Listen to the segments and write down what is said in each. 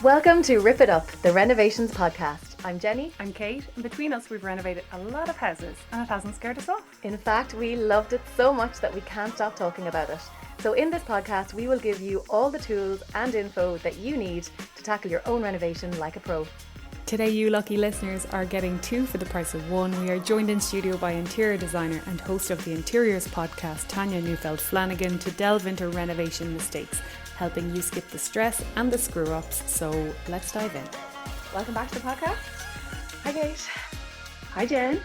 Welcome to Rip It Up, the Renovations podcast. I'm Jenny. I'm Kate, and between us we've renovated a lot of houses and it hasn't scared us off. In fact, we loved it so much that we can't stop talking about it. So in this podcast, we will give you all the tools and info that you need to tackle your own renovation like a pro. Today, you lucky listeners are getting two for the price of one. We are joined in studio by interior designer and host of the Interiors podcast, Tanya Neufeld Flanagan, to delve into renovation mistakes, helping you skip the stress and the screw-ups. So let's dive in. Welcome back to the podcast. Hi, Kate. Hi, Jen.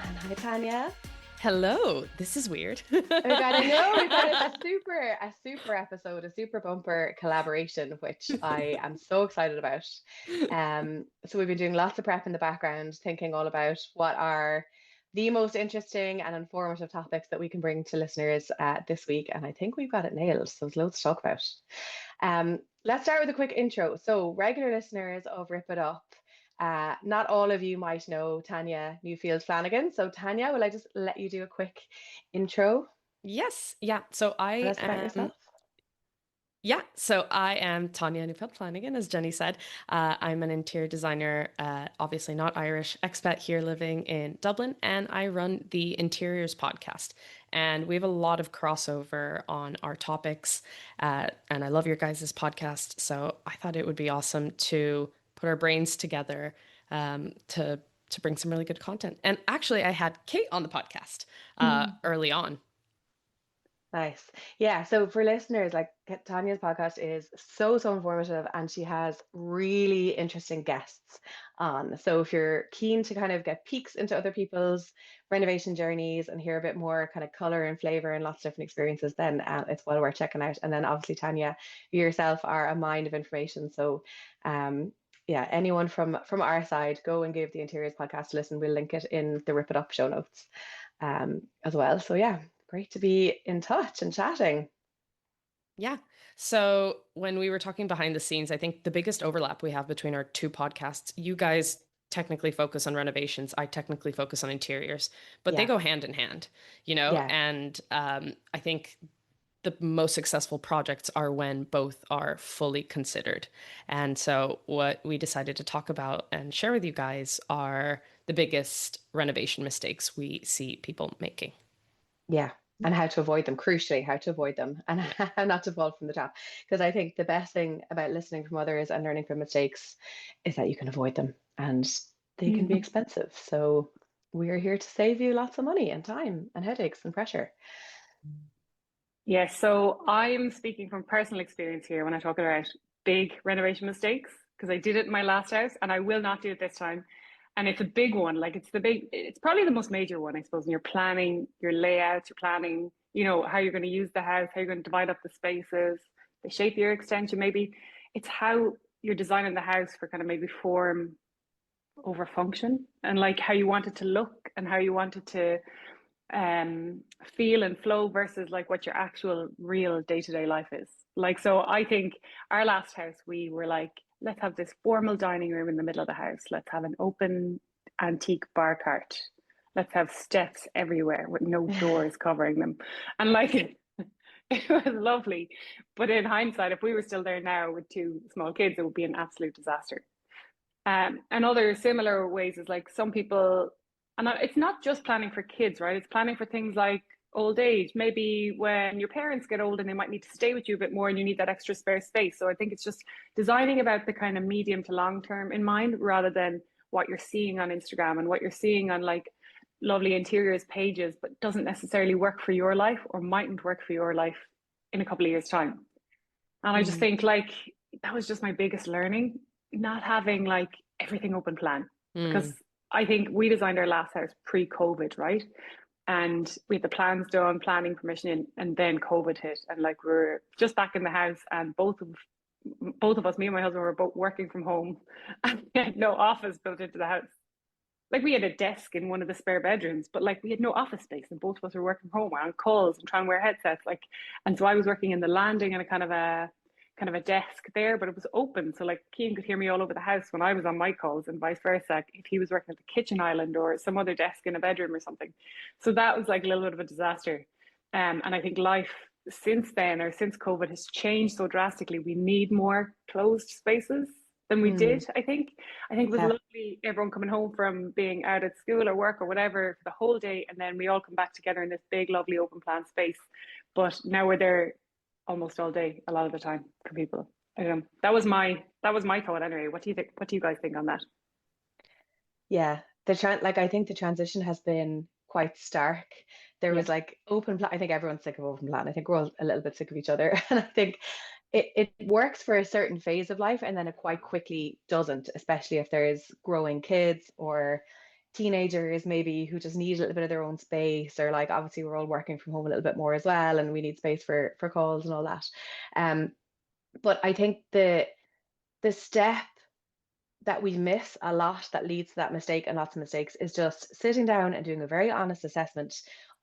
And hi, Tanya. Hello. This is weird. Oh my God, I know we've got a super episode, a super bumper collaboration, which I am so excited about. So we've been doing lots of prep in the background, thinking all about what are the most interesting and informative topics that we can bring to listeners this week, and I think we've got it nailed. So there's loads to talk about. Let's start with a quick intro. So regular listeners of Rip It Up. Not all of you might know Tanya Neufeld Flanagan. So Tanya, will I just let you do a quick intro? Yes. Yeah. So I am Tanya Neufeld Flanagan, as Jenny said. I'm an interior designer, obviously not Irish, expat here living in Dublin, and I run the Interiors podcast. And we have a lot of crossover on our topics, and I love your guys' podcast. So I thought it would be awesome to put our brains together to bring some really good content. And actually, I had Kate on the podcast early on. Nice. Yeah. So for listeners, like Tanya's podcast is so informative, and she has really interesting guests on. So if you're keen to kind of get peeks into other people's renovation journeys and hear a bit more kind of color and flavor and lots of different experiences, then it's well worth checking out. And then obviously, Tanya, you yourself are a mine of information. So yeah, anyone from our side, go and give the Interiors podcast a listen. We'll link it in the Rip It Up show notes as well. So yeah, great to be in touch and chatting. Yeah. So when we were talking behind the scenes, I think the biggest overlap we have between our two podcasts, you guys technically focus on renovations. I technically focus on interiors, but they go hand in hand, Yeah. and I think the most successful projects are when both are fully considered. And so what we decided to talk about and share with you guys are the biggest renovation mistakes we see people making. Yeah. And how to avoid them, crucially, how to avoid them and how not to fall from the top. Because I think the best thing about listening from others and learning from mistakes is that you can avoid them, and they can be expensive. So we're here to save you lots of money and time and headaches and pressure. Yes, so I'm speaking from personal experience here when I talk about big renovation mistakes, because I did it in my last house and I will not do it this time. And it's a big one. Like it's probably the most major one, I suppose, when you're planning your layout, you're planning, how you're going to use the house, how you're going to divide up the spaces, the shape of your extension, maybe. It's how you're designing the house for kind of maybe form over function, and like how you want it to look and how you want it to feel and flow versus like what your actual real day-to-day life is. Like, so I think our last house, we were like, let's have this formal dining room in the middle of the house. Let's have an open antique bar cart. Let's have steps everywhere with no doors covering them. And like, it was lovely. But in hindsight, if we were still there now with two small kids, it would be an absolute disaster. And other similar ways is like some people, and it's not just planning for kids, right? It's planning for things like old age. Maybe when your parents get old and they might need to stay with you a bit more and you need that extra spare space. So I think it's just designing about the kind of medium to long term in mind, rather than what you're seeing on Instagram and what you're seeing on like lovely interiors pages, but doesn't necessarily work for your life or mightn't work for your life in a couple of years' time. And I just think like that was just my biggest learning, not having like everything open plan. Because I think we designed our last house pre-COVID, right? And we had the plans done, planning permission in, and then COVID hit. And like we're just back in the house, and both of us, me and my husband, were both working from home, and we had no office built into the house. Like we had a desk in one of the spare bedrooms, but like we had no office space, and both of us were working from home on calls and trying to wear headsets. Like, and so I was working in the landing and a kind of a desk there, but it was open. So like Cian could hear me all over the house when I was on my calls, and vice versa if he was working at the kitchen island or some other desk in a bedroom or something. So that was like a little bit of a disaster. And I think life since then, or since COVID, has changed so drastically. We need more closed spaces than we Mm, did. I think it was yeah. lovely, everyone coming home from being out at school or work or whatever for the whole day, and then we all come back together in this big, lovely open plan space. But now we're there almost all day, a lot of the time for people. That was my thought anyway. What do you think? What do you guys think on that? Yeah, like I think the transition has been quite stark. There Yeah, was like open plan. I think everyone's sick of open plan. I think we're all a little bit sick of each other, and I think it works for a certain phase of life, and then it quite quickly doesn't, especially if there's growing kids or teenagers maybe who just need a little bit of their own space, or like obviously we're all working from home a little bit more as well, and we need space for calls and all that. Um, but I think the step that we miss a lot that leads to that mistake and lots of mistakes is just sitting down and doing a very honest assessment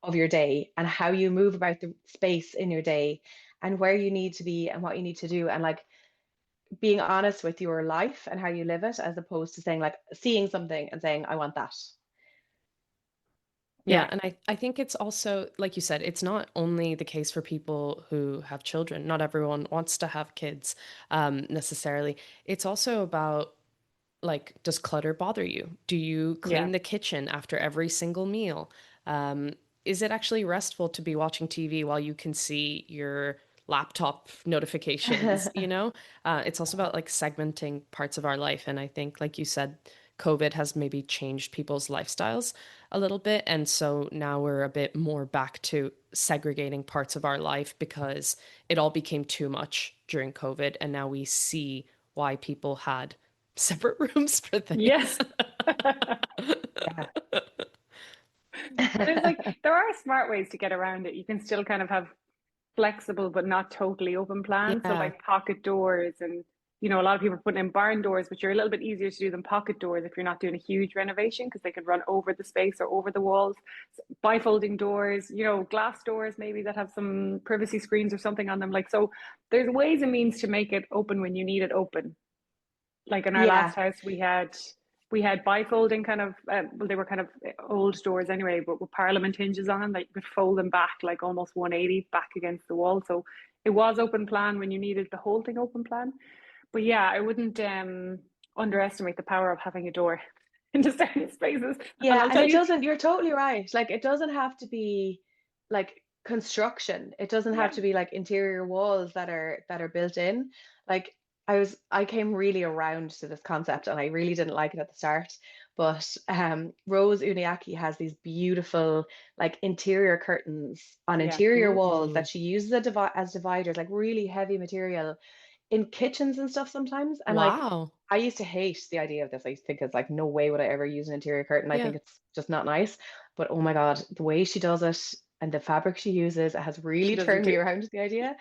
of your day and how you move about the space in your day and where you need to be and what you need to do, and like being honest with your life and how you live it, as opposed to saying like seeing something and saying I want that. Yeah, yeah, and I think it's also, like you said, it's not only the case for people who have children. Not everyone wants to have kids, necessarily. It's also about, like, does clutter bother you? Do you yeah, clean the kitchen after every single meal? Is it actually restful to be watching TV while you can see your laptop notifications, you know? It's also about like segmenting parts of our life. And I think, like you said, COVID has maybe changed people's lifestyles a little bit. And so now we're a bit more back to segregating parts of our life because it all became too much during COVID. And now we see why people had separate rooms for yeah. things. Yeah. But there are smart ways to get around it. You can still kind of have flexible but not totally open plans. So Yeah. like pocket doors, and a lot of people are putting in barn doors, which are a little bit easier to do than pocket doors if you're not doing a huge renovation, because they can run over the space or over the walls. So bifolding doors, glass doors maybe that have some privacy screens or something on them. Like, so there's ways and means to make it open when you need it open. Like in our last Yeah. house, we had bifolding kind of, well, they were kind of old doors anyway, but with parliament hinges on them that you could fold them back like almost 180 back against the wall. So it was open plan when you needed the whole thing open plan. But yeah, I wouldn't underestimate the power of having a door into certain spaces. And Yeah, I'll and tell it you, doesn't, you're totally right. Like it doesn't have to be like construction. It doesn't have yeah, to be like interior walls that are built in. Like I came really around to this concept and I really didn't like it at the start. But Rose Uniacke has these beautiful like interior curtains on yeah, interior walls that Ooh. she uses as dividers, like really heavy material in kitchens and stuff sometimes. And like Wow. I used to hate the idea of this. I used to think it's like no way would I ever use an interior curtain. I Yeah. think it's just not nice. But oh my God, the way she does it and the fabric she uses, it has she really does it turned me too. around to the idea.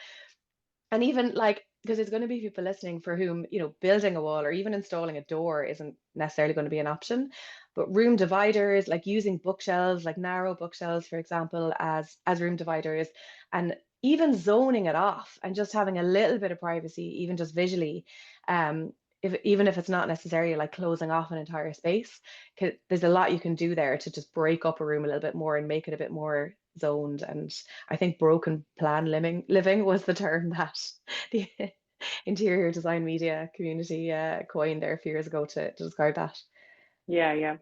And even like, because there's going to be people listening for whom, building a wall or even installing a door isn't necessarily going to be an option. But room dividers, like using bookshelves, like narrow bookshelves, for example, as room dividers, and even zoning it off and just having a little bit of privacy, even just visually, even if it's not necessarily like closing off an entire space, there's a lot you can do there to just break up a room a little bit more and make it a bit more zoned. And I think broken plan living was the term that the interior design media community coined there a few years ago to describe that. Yeah, yeah.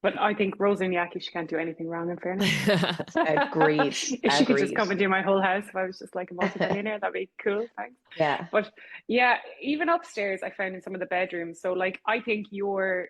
But I think Rosa and Yaki, she can't do anything wrong, in fairness. Agreed. If she could just Agreed. come and do my whole house, if I was just like a multi-billionaire, that'd be cool. Thanks. Yeah. But yeah, even upstairs, I found in some of the bedrooms. So like, I think your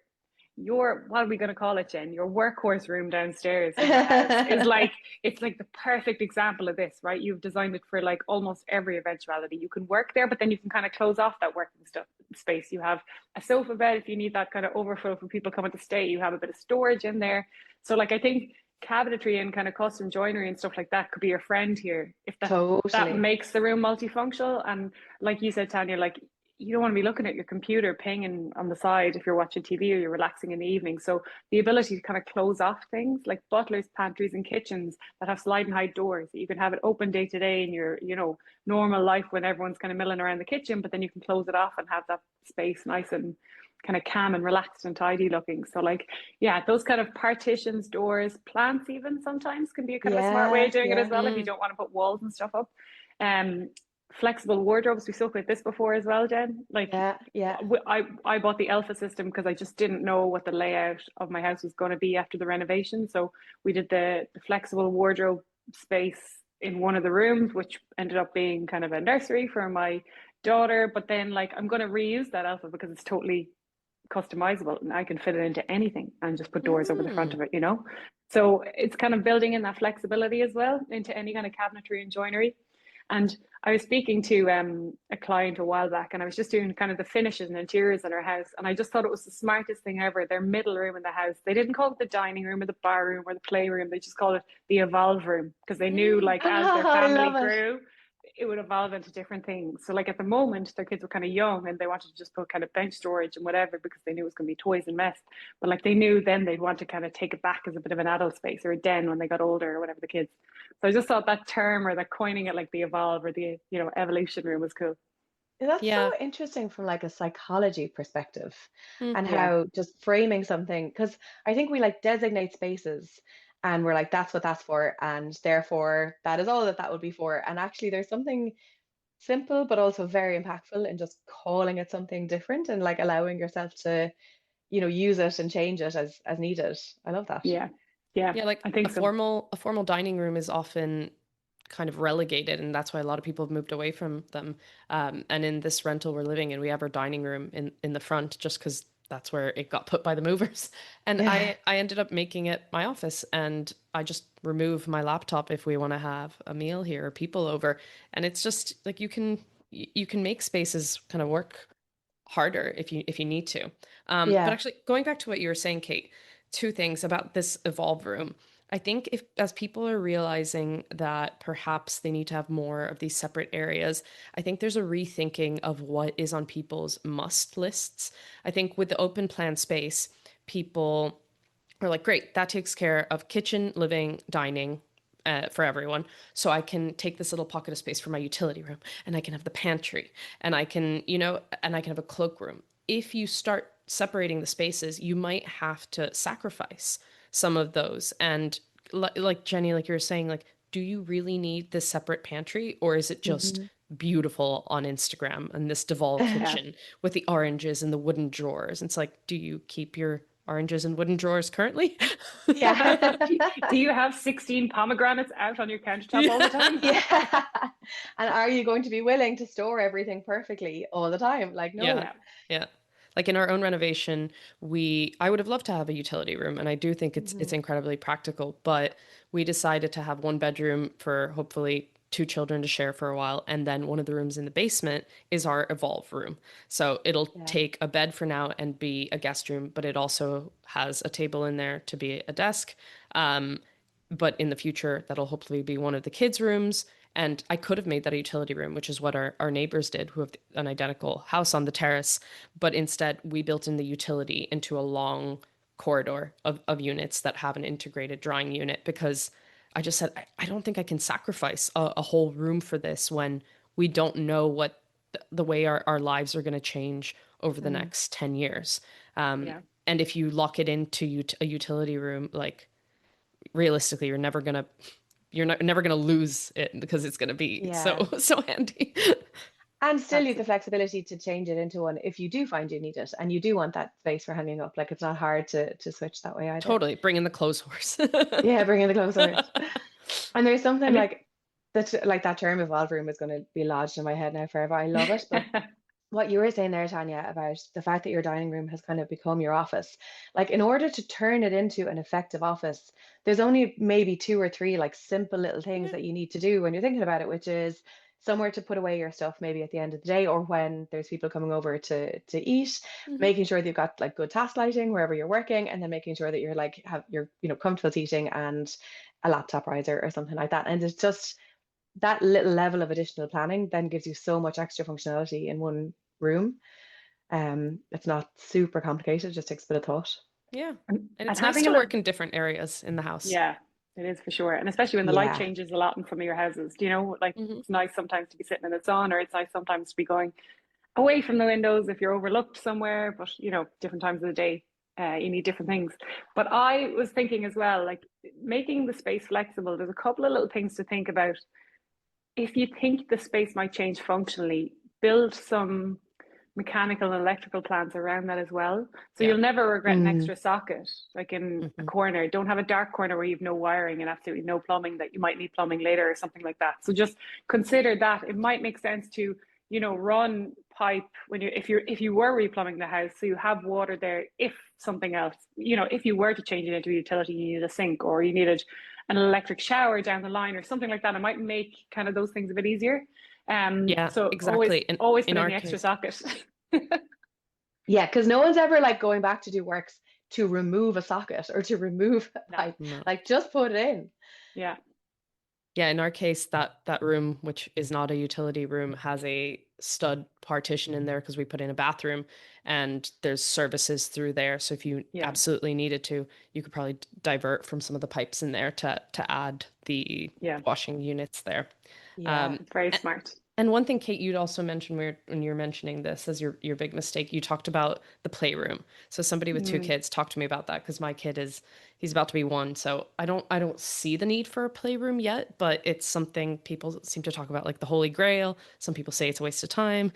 what are we going to call it, Jen? Your workhorse room downstairs in your house is like, it's like the perfect example of this, right? You've designed it for like almost every eventuality. You can work there, but then you can kind of close off that working stuff space. You have a sofa bed if you need that kind of overflow for people coming to stay. You have a bit of storage in there. So like, I think cabinetry and kind of custom joinery and stuff like that could be your friend here if that Totally. makes the room multifunctional. And like you said, Tanya, like, you don't want to be looking at your computer pinging on the side if you're watching TV or you're relaxing in the evening. So the ability to kind of close off things like butlers, pantries, and kitchens that have slide and hide doors, that you can have it open day to day in your, normal life when everyone's kind of milling around the kitchen, but then you can close it off and have that space nice and kind of calm and relaxed and tidy looking. So like, yeah, those kind of partitions, doors, plants even sometimes can be a kind of a smart way Yeah, of doing it as yeah. well if you Mm. don't want to put walls and stuff up. Um, flexible wardrobes. We spoke about this before as well, Jen. Like Yeah, yeah. I bought the Alpha system because I just didn't know what the layout of my house was going to be after the renovation. So we did the flexible wardrobe space in one of the rooms, which ended up being kind of a nursery for my daughter. But then like I'm going to reuse that Alpha because it's totally customizable and I can fit it into anything and just put doors over the front Mm. of it, you know? So it's kind of building in that flexibility as well into any kind of cabinetry and joinery. And I was speaking to a client a while back, and I was just doing kind of the finishes and interiors in her house, and I just thought it was the smartest thing ever. Their middle room in the house, they didn't call it the dining room or the bar room or the playroom. They just called it the evolve room because they knew, Mm. like, as their I family love it. grew, it would evolve into different things. So, like at the moment, their kids were kind of young, and they wanted to just put kind of bench storage and whatever because they knew it was going to be toys and mess. But like they knew then they'd want to kind of take it back as a bit of an adult space or a den when they got older or whatever the kids. So I just thought that term or that coining it like the evolve or the evolution room was cool. That's Yeah. so interesting from like a psychology perspective Mm. and Yeah, how just framing something, because I think we like designate spaces and we're like, that's what that's for, and therefore that is all that that would be for. And actually, there's something simple but also very impactful in just calling it something different and like allowing yourself to, use it and change it as needed. I love that. yeah, yeah. Yeah, like I think so. a formal dining room is often kind of relegated, and that's why a lot of people have moved away from them. And in this rental we're living in, we have our dining room in the front just because that's where it got put by the movers. And Yeah. I ended up making it my office, and I just remove my laptop if we want to have a meal here or people over. And it's just like you can make spaces kind of work harder if you need to. But Yeah. actually, going back to what you were saying, Kate, two things about this evolve room. I think if as people are realizing that perhaps they need to have more of these separate areas, I think there's a rethinking of what is on people's must lists. I think with the open plan space, people are like, great, that takes care of kitchen, living, dining, for everyone. So I can take this little pocket of space for my utility room, and I can have the pantry, and I can, and I can have a cloakroom. If you start separating the spaces, you might have to sacrifice some of those. And like Jenny, like you were saying, like, do you really need this separate pantry, or is it just Hmm. beautiful on Instagram and this devolved Yeah. kitchen with the oranges and the wooden drawers? And it's like, do you keep your oranges and wooden drawers currently? Yeah. Do you have 16 pomegranates out on your countertop all the Yeah. time? Yeah. And are you going to be willing to store everything perfectly all the time? Like, Yeah. no. Yeah. Yeah. Like in our own renovation, I would have loved to have a utility room, and I do think it's Hmm. incredibly practical, but we decided to have one bedroom for hopefully two children to share for a while, and then one of the rooms in the basement is our evolve room. So it'll Yeah. take a bed for now and be a guest room, but it also has a table in there to be a desk. Um, but in the future, that'll hopefully be one of the kids' rooms. And I could have made that a utility room, which is what our neighbors did, who have an identical house on the terrace. But instead, we built in the utility into a long corridor of units that have an integrated drawing unit because I just said, I don't think I can sacrifice a whole room for this when we don't know what the way our lives are going to change over the Mm. next 10 years. Um, Yeah. and if you lock it into a utility room, like realistically, you're never gonna lose it because it's gonna be Yeah. so handy. And still you have the Absolutely. flexibility to change it into one if you do find you need it and you do want that space for hanging up. Like it's not hard to switch that way either. Totally, bring in the clothes horse. Yeah, bring in the clothes horse. And there's something And it, like that term evolve room is going to be lodged in my head now forever. I love it. But what you were saying there, Tanya, about the fact that your dining room has kind of become your office, like in order to turn it into an effective office, there's only maybe two or three like simple little things Yeah. that you need to do when you're thinking about it, which is somewhere to put away your stuff maybe at the end of the day or when there's people coming over to eat, Mhm. making sure that you've got like good task lighting wherever you're working, and then making sure that you're like have your comfortable seating and a laptop riser or something like that. And it's just that little level of additional planning then gives you so much extra functionality in one room. It's not super complicated, just takes a bit of thought. Yeah. And and it's nice having a to little, work in different areas in the house. yeah, it is for sure. And especially when the light Yeah. changes a lot in some of your houses, do you know, like Hmm. it's nice sometimes to be sitting in the sun, or it's nice sometimes to be going away from the windows if you're overlooked somewhere. But, different times of the day, you need different things. But I was thinking as well, like making the space flexible, there's a couple of little things to think about. if you think the space might change functionally, build some mechanical and electrical plans around that as well. So Yeah. you'll never regret an Mm. extra socket, like in a Hmm. corner. Don't have a dark corner where you've no wiring and absolutely no plumbing that you might need plumbing later or something like that. So just consider that. It might make sense to, run pipe when if you were replumbing the house, so you have water there if something else, if you were to change it into a utility, you needed a sink or you needed an electric shower down the line or something like that. It might make kind of those things a bit easier. Yeah, So always exactly. always In put in our the extra case, socket. Yeah, because no one's ever like going back to do works to remove a socket or to remove a No. pipe. no. Like just put it in. Yeah. Yeah, in our case, that room, which is not a utility room, has a stud partition in there because we put in a bathroom, and there's services through there. So if you Yeah. absolutely needed to, you could probably divert from some of the pipes in there to add the Yeah. washing units there. Yeah. Um, Very a- smart. and one thing, Kate, you'd also mentioned when you're mentioning this as your big mistake, you talked about the playroom. So somebody with two Mm. kids, talk to me about that because my kid he's about to be one, so I don't see the need for a playroom yet, but it's something people seem to talk about like the Holy Grail. Some people say it's a waste of time.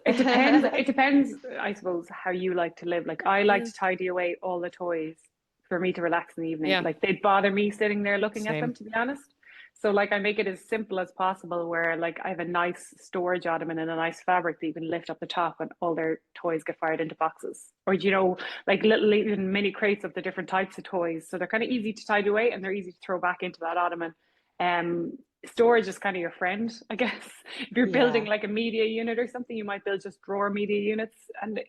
It depends. It depends, I suppose, how you like to live. Like I like Yeah, to tidy away all the toys for me to relax in the evening. yeah, Like they'd bother me sitting there looking at them, same. to be honest. So like I make it as simple as possible where like I have a nice storage ottoman and a nice fabric that you can lift up the top and all their toys get fired into boxes. Or like little even mini crates of the different types of toys. So they're kind of easy to tidy away and they're easy to throw back into that ottoman. Um Storage is kind of your friend, I guess. If you're building Yeah. like a media unit or something, you might build just drawer media units. And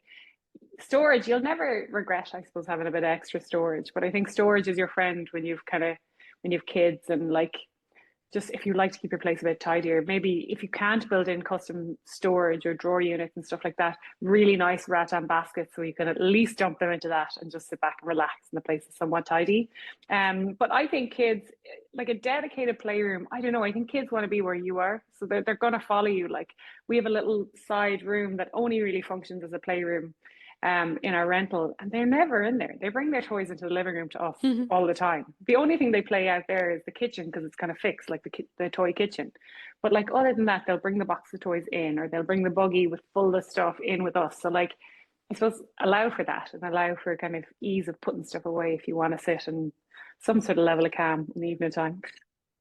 storage, you'll never regret, I suppose, having a bit of extra storage. But I think storage is your friend when you've kids and like just if you like to keep your place a bit tidier, maybe if you can't build in custom storage or drawer units and stuff like that, really nice rattan baskets so you can at least dump them into that and just sit back and relax and the place is somewhat tidy. But I think kids like a dedicated playroom, I don't know, I think kids want to be where you are. So they're gonna follow you. Like we have a little side room that only really functions as a playroom in our rental, and they're never in there. They bring their toys into the living room to us all the time. The only thing they play out there is the kitchen because it's kind of fixed, like the toy kitchen. But like other than that, they'll bring the box of toys in, or they'll bring the buggy with full of stuff in with us. So like, I suppose allow for that and allow for kind of ease of putting stuff away if you want to sit and some sort of level of calm in the evening time.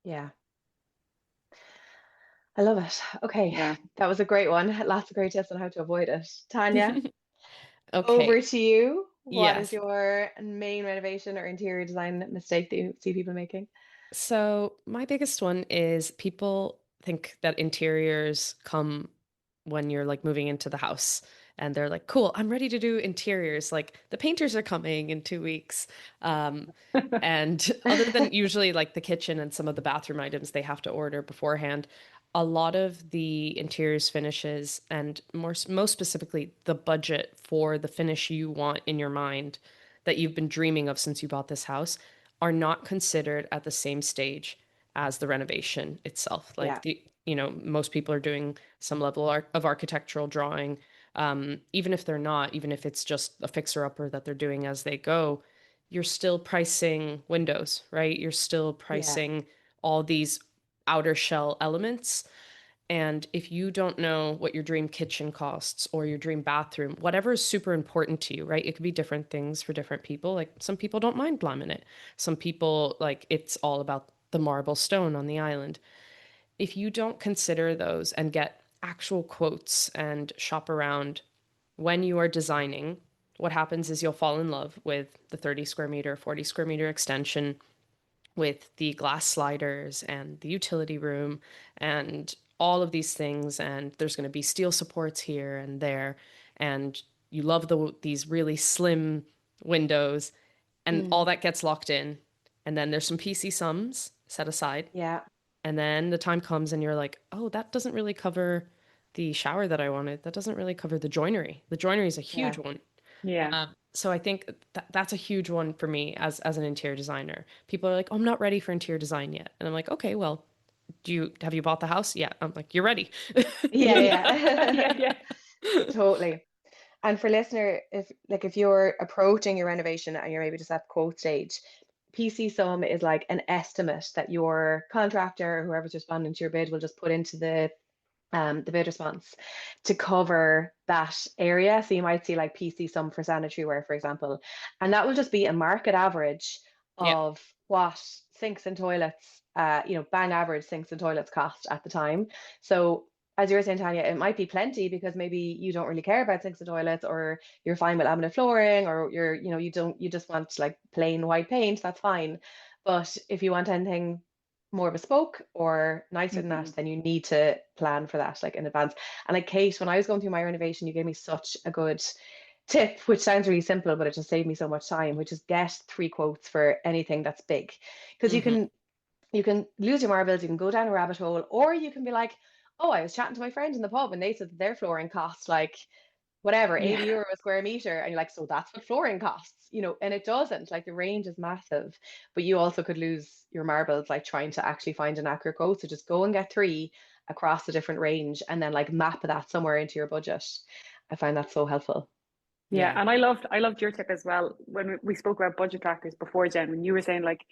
Yeah. I love it. Okay. Yeah. That was a great one. Lots of great tips on how to avoid it. Tanya, over Okay. to you. What is Yes. your main renovation or interior design mistake that you see people making? So my biggest one is people think that interiors come when you're like moving into the house and they're like, cool, I'm ready to do interiors. Like the painters are coming in 2 weeks. Um, and other than usually like the kitchen and some of the bathroom items they have to order beforehand, a lot of the interiors finishes and most specifically the budget for the finish you want in your mind that you've been dreaming of since you bought this house are not considered at the same stage as the renovation itself. Yeah. Like most people are doing some level of architectural drawing. Even if they're not, even if it's just a fixer-upper that they're doing as they go, you're still pricing windows, right? You're still Yeah. pricing all these outer shell elements. And if you don't know what your dream kitchen costs or your dream bathroom, whatever is super important to you, right? It could be different things for different people. Like some people don't mind laminate. Some people like it's all about the marble stone on the island. If you don't consider those and get actual quotes and shop around when you are designing, what happens is you'll fall in love with the 30 square meter, 40 square meter extension with the glass sliders and the utility room and all of these things. And there's going to be steel supports here and there. And you love these really slim windows, and all Mm. that gets locked in. And then there's some PC sums set aside. Yeah. And then the time comes and you're like, oh, that doesn't really cover the shower that I wanted. That doesn't really cover the joinery. The joinery is a Yeah. huge one. Yeah. So I think that's a huge one for me as an interior designer. People are like, "Oh, I'm not ready for interior design yet," and I'm like, "Okay, well, have you bought the house?" Yeah, I'm like, "You're ready." Yeah. Yeah. Yeah. Yeah. Totally. And for listener, if you're approaching your renovation and you're maybe just at quote stage, PC sum is like an estimate that your contractor or whoever's responding to your bid will just put into the bid response to cover that area. So you might see like PC sum for sanitary ware, for example, and that will just be a market average Yeah. of what sinks and toilets, bang average sinks and toilets cost at the time. So as you were saying, Tanya, it might be plenty because maybe you don't really care about sinks and toilets, or you're fine with laminate flooring, or you just want like plain white paint, that's fine. But if you want anything more bespoke or nicer than that, then you need to plan for that like in advance. And like Kate, when I was going through my renovation, you gave me such a good tip, which sounds really simple, but it just saved me so much time, which is get 3 quotes for anything that's big. Because you can lose your marbles, you can go down a rabbit hole, or you can be like, oh, I was chatting to my friend in the pub and they said that their flooring costs like whatever, Yeah. 80 euro a square meter. And you're like, so that's what flooring costs, and it doesn't. Like the range is massive, but you also could lose your marbles like trying to actually find an accurate quote. So just go and get 3 across the different range and then like map that somewhere into your budget. I find that so helpful. Yeah, Yeah. and I loved your tip as well when we spoke about budget trackers before, Jen, when you were saying like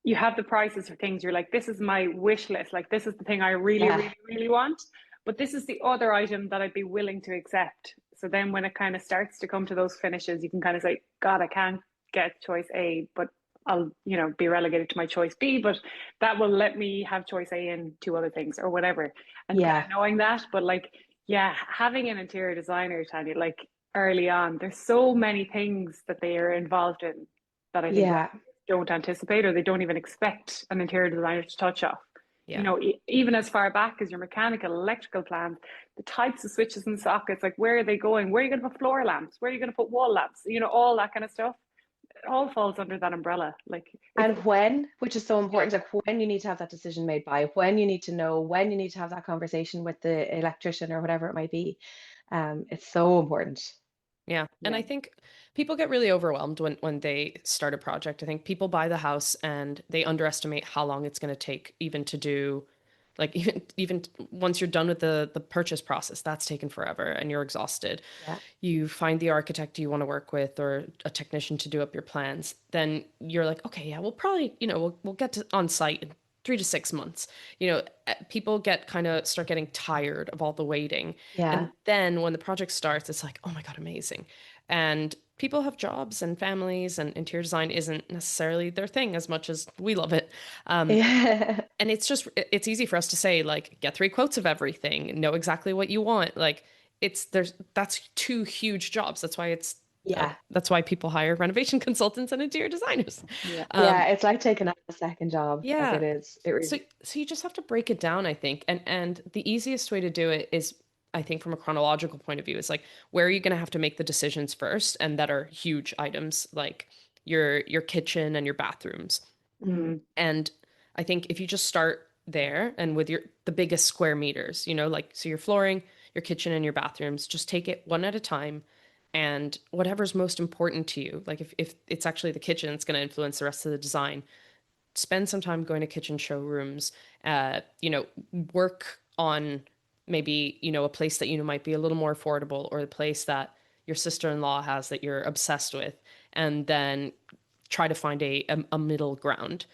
you have the prices for things, you're like, this is my wish list, like this is the thing I really, Yeah. really, really want, but this is the other item that I'd be willing to accept. So then when it kind of starts to come to those finishes, you can kind of say, God, I can't get choice A, but I'll, be relegated to my choice B, but that will let me have choice A in 2 other things or whatever. And kind Yeah. of knowing that, but like, yeah, having an interior designer, Tanya, like early on, there's so many things that they are involved in that I think Yeah. don't anticipate or they don't even expect an interior designer to touch off. Yeah. Even as far back as your mechanical, electrical plans, the types of switches and sockets, like where are they going? Where are you going to put floor lamps? Where are you going to put wall lamps? All that kind of stuff. It all falls under that umbrella. Like it's And when, which is so yeah, important, like when you need to have that decision made by, when you need to know, when you need to have that conversation with the electrician or whatever it might be. It's so important. Yeah. And yeah, I think people get really overwhelmed when they start a project. I think people buy the house and they underestimate how long it's going to take even to do, like even once you're done with the purchase process, that's taken forever and you're exhausted. Yeah. You find the architect you want to work with or a technician to do up your plans. Then you're like, okay, yeah, we'll probably, we'll get to on site in 3 to 6 months. People start getting tired of all the waiting. Yeah. And then when the project starts, it's like, oh my God, amazing. And people have jobs and families, and interior design isn't necessarily their thing as much as we love it. Um, Yeah. and it's easy for us to say, like, get 3 quotes of everything, know exactly what you want. Like, that's 2 huge jobs. Yeah. That's why people hire renovation consultants and interior designers. yeah, Um, Yeah. It's like taking up a second job. Like it yeah. is. It So really, so you just have to break it down, I think. And the easiest way to do it is, I think, from a chronological point of view, is like, where are you going to have to make the decisions first, and that are huge items like your kitchen and your bathrooms. mm, And I think if you just start there and with the biggest square meters, like, so your flooring, your kitchen and your bathrooms, just take it one at a time, and whatever's most important to you, like if it's actually the kitchen that's going to influence the rest of the design, spend some time going to kitchen showrooms, work on maybe, a place that might be a little more affordable, or the place that your sister-in-law has that you're obsessed with, and then try to find a middle ground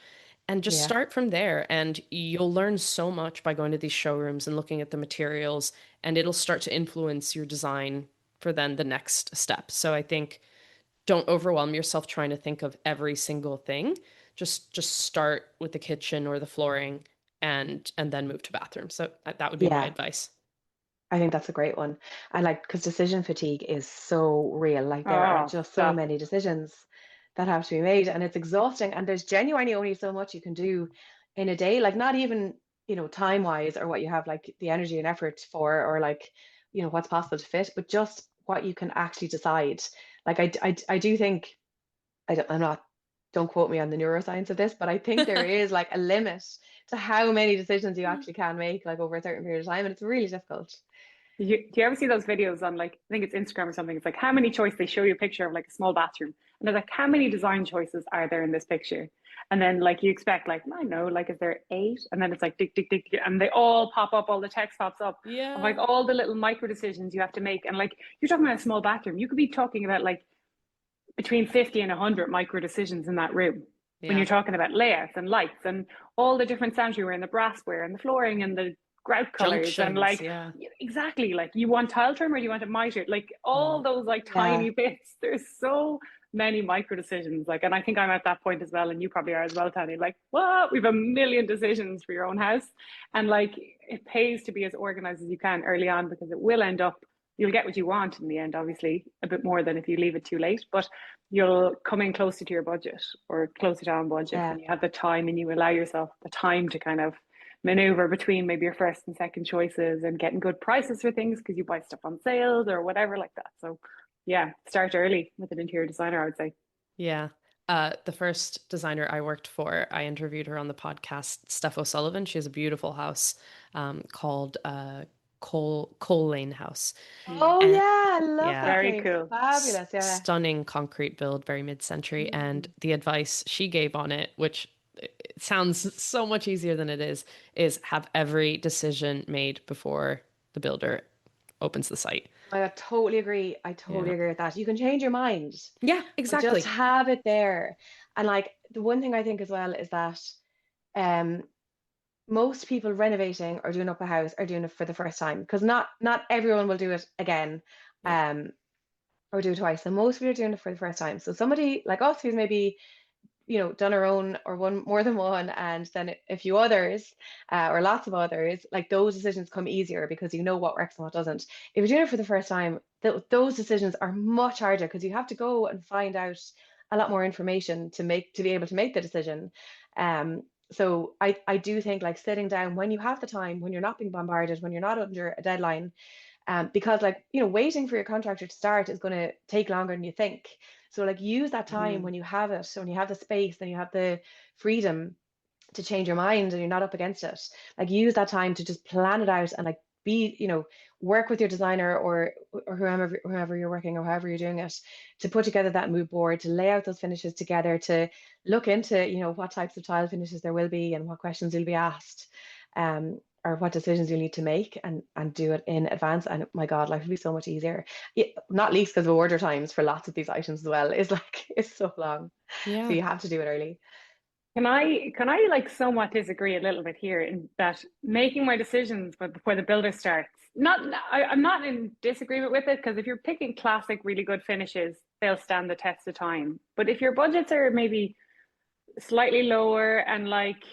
and just yeah. start from there. And you'll learn so much by going to these showrooms and looking at the materials, and it'll start to influence your design for then the next step. So I think, don't overwhelm yourself trying to think of every single thing. Just start with the kitchen or the flooring, and then move to bathroom. So that would be my Yeah. advice. I think that's a great one. And like, because decision fatigue is so real. Like, there are oh, just so stop. many decisions that have to be made, and it's exhausting. And there's genuinely only so much you can do in a day. Like, not even, time wise or what you have like the energy and effort for, or like, what's possible to fit, but just what you can actually decide. Like, I do think, I'm not, don't quote me on the neuroscience of this, but I think there is like a limit to how many decisions you actually can make, like over a certain period of time. And it's really difficult. Do you ever see those videos on, like, I think it's Instagram or something? It's like how many choices, they show you a picture of like a small bathroom, and they're like, how many design choices are there in this picture? And then like you expect, like, I know, like, is there 8? And then it's like tick tick tick, and they all pop up, all the text pops up of Yeah. like all the little micro decisions you have to make. And like you're talking about a small bathroom, you could be talking about like between 50 and 100 micro decisions in that room. when Yeah. you're talking about layouts and lights and all the different sanitary and the brassware and the flooring and the grout colors and Junctions. like Yeah. exactly, like you want tile trim or you want a mitre, like all Mm. those like Yeah. tiny bits. There's so many micro decisions, like, and I think I'm at that point as well, and you probably are as well, Tanya. Like, what? We've a million decisions for your own house, and like it pays to be as organized as you can early on, because it will end up, you'll get what you want in the end, obviously a bit more than if you leave it too late, but you'll come in closer to your budget or closer down budget Yeah. when you have the time and you allow yourself the time to kind of maneuver between maybe your first and second choices and getting good prices for things because you buy stuff on sales or whatever like that. So yeah, start early with an interior designer, I would say. Yeah. The first designer I worked for, I interviewed her on the podcast, Steph O'Sullivan. She has a beautiful house called Cole Lane House. Oh And yeah, I love yeah, that Very place. cool. Fabulous. Yeah. stunning concrete build, very mid-century. And Mm. the advice she gave on it, which it sounds so much easier than it is have every decision made before the builder opens the site. I totally agree. I totally Yeah. agree with that. You can change your mind, Yeah, but just exactly. have it there. And like the one thing I think as well is that um most people renovating or doing up a house are doing it for the first time, because not everyone will do it again Yeah. or do it twice. So most people are doing it for the first time. So somebody like us who's maybe done our own or one more than one, and then a few others or lots of others, like those decisions come easier because you know what works and what doesn't. If you're doing it for the first time, those decisions are much harder because you have to go and find out a lot more information to be able to make the decision. So I do think like sitting down when you have the time, when you're not being bombarded, when you're not under a deadline, because like waiting for your contractor to start is going to take longer than you think. So like use that time Mhm. when you have it, when you have the space, then you have the freedom to change your mind and you're not up against it. Like use that time to just plan it out and like be, work with your designer or whoever you're working or however you're doing it, to put together that mood board, to lay out those finishes together, to look into, what types of tile finishes there will be and what questions you'll be asked. Or what decisions you need to make, and do it in advance. And my God, life would be so much easier. Not least because the order times for lots of these items as well is like it's so long. So Yeah. you have to do it early. Can I like somewhat disagree a little bit here in that making my decisions before the builder starts? Not, I'm not in disagreement with it, because if you're picking classic, really good finishes, they'll stand the test of time. But if your budgets are maybe slightly lower and like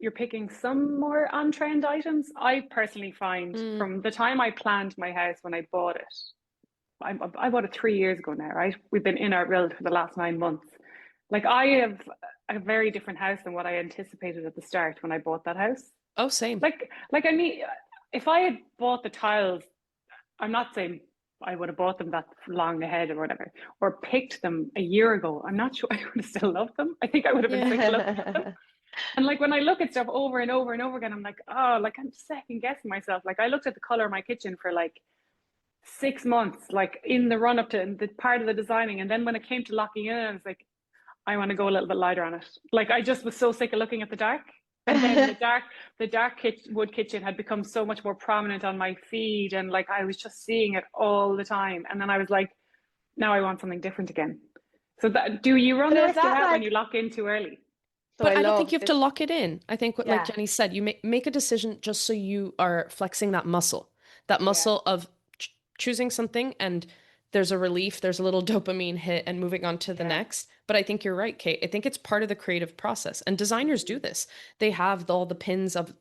you're picking some more on trend items, I personally find Mm. from the time I planned my house when I bought it, I bought it 3 years ago now, right? We've been in our build for the last 9 months. Like I have a very different house than what I anticipated at the start when I bought that house. Oh, same. Like I mean, if I had bought the tiles, I'm not saying I would have bought them that long ahead or whatever, or picked them a year ago. I'm not sure I would have still loved them. I think I would have been sick of looking at them. Yeah. And like when I look at stuff over and over and over again, I'm like, oh, like I'm second guessing myself. Like I looked at the color of my kitchen for like 6 months, like in the run up to the part of the designing. And then when it came to locking in, I was like, I want to go a little bit lighter on it. Like I just was so sick of looking at the dark. And then the dark wood kitchen had become so much more prominent on my feed, and like I was just seeing it all the time. And then I was like, now I want something different again. So that, do you run But the is risk of that that when like, you lock in too early? so I But I don't think love you have to this. lock it in. I think what, like Yeah. Jenny said, you make a decision just so you are flexing that Yeah, muscle of choosing something, and there's a relief, there's a little dopamine hit, and moving on to the Yeah. next. But I think you're right, Kate. I think it's part of the creative process, and designers do this. They have all the pins of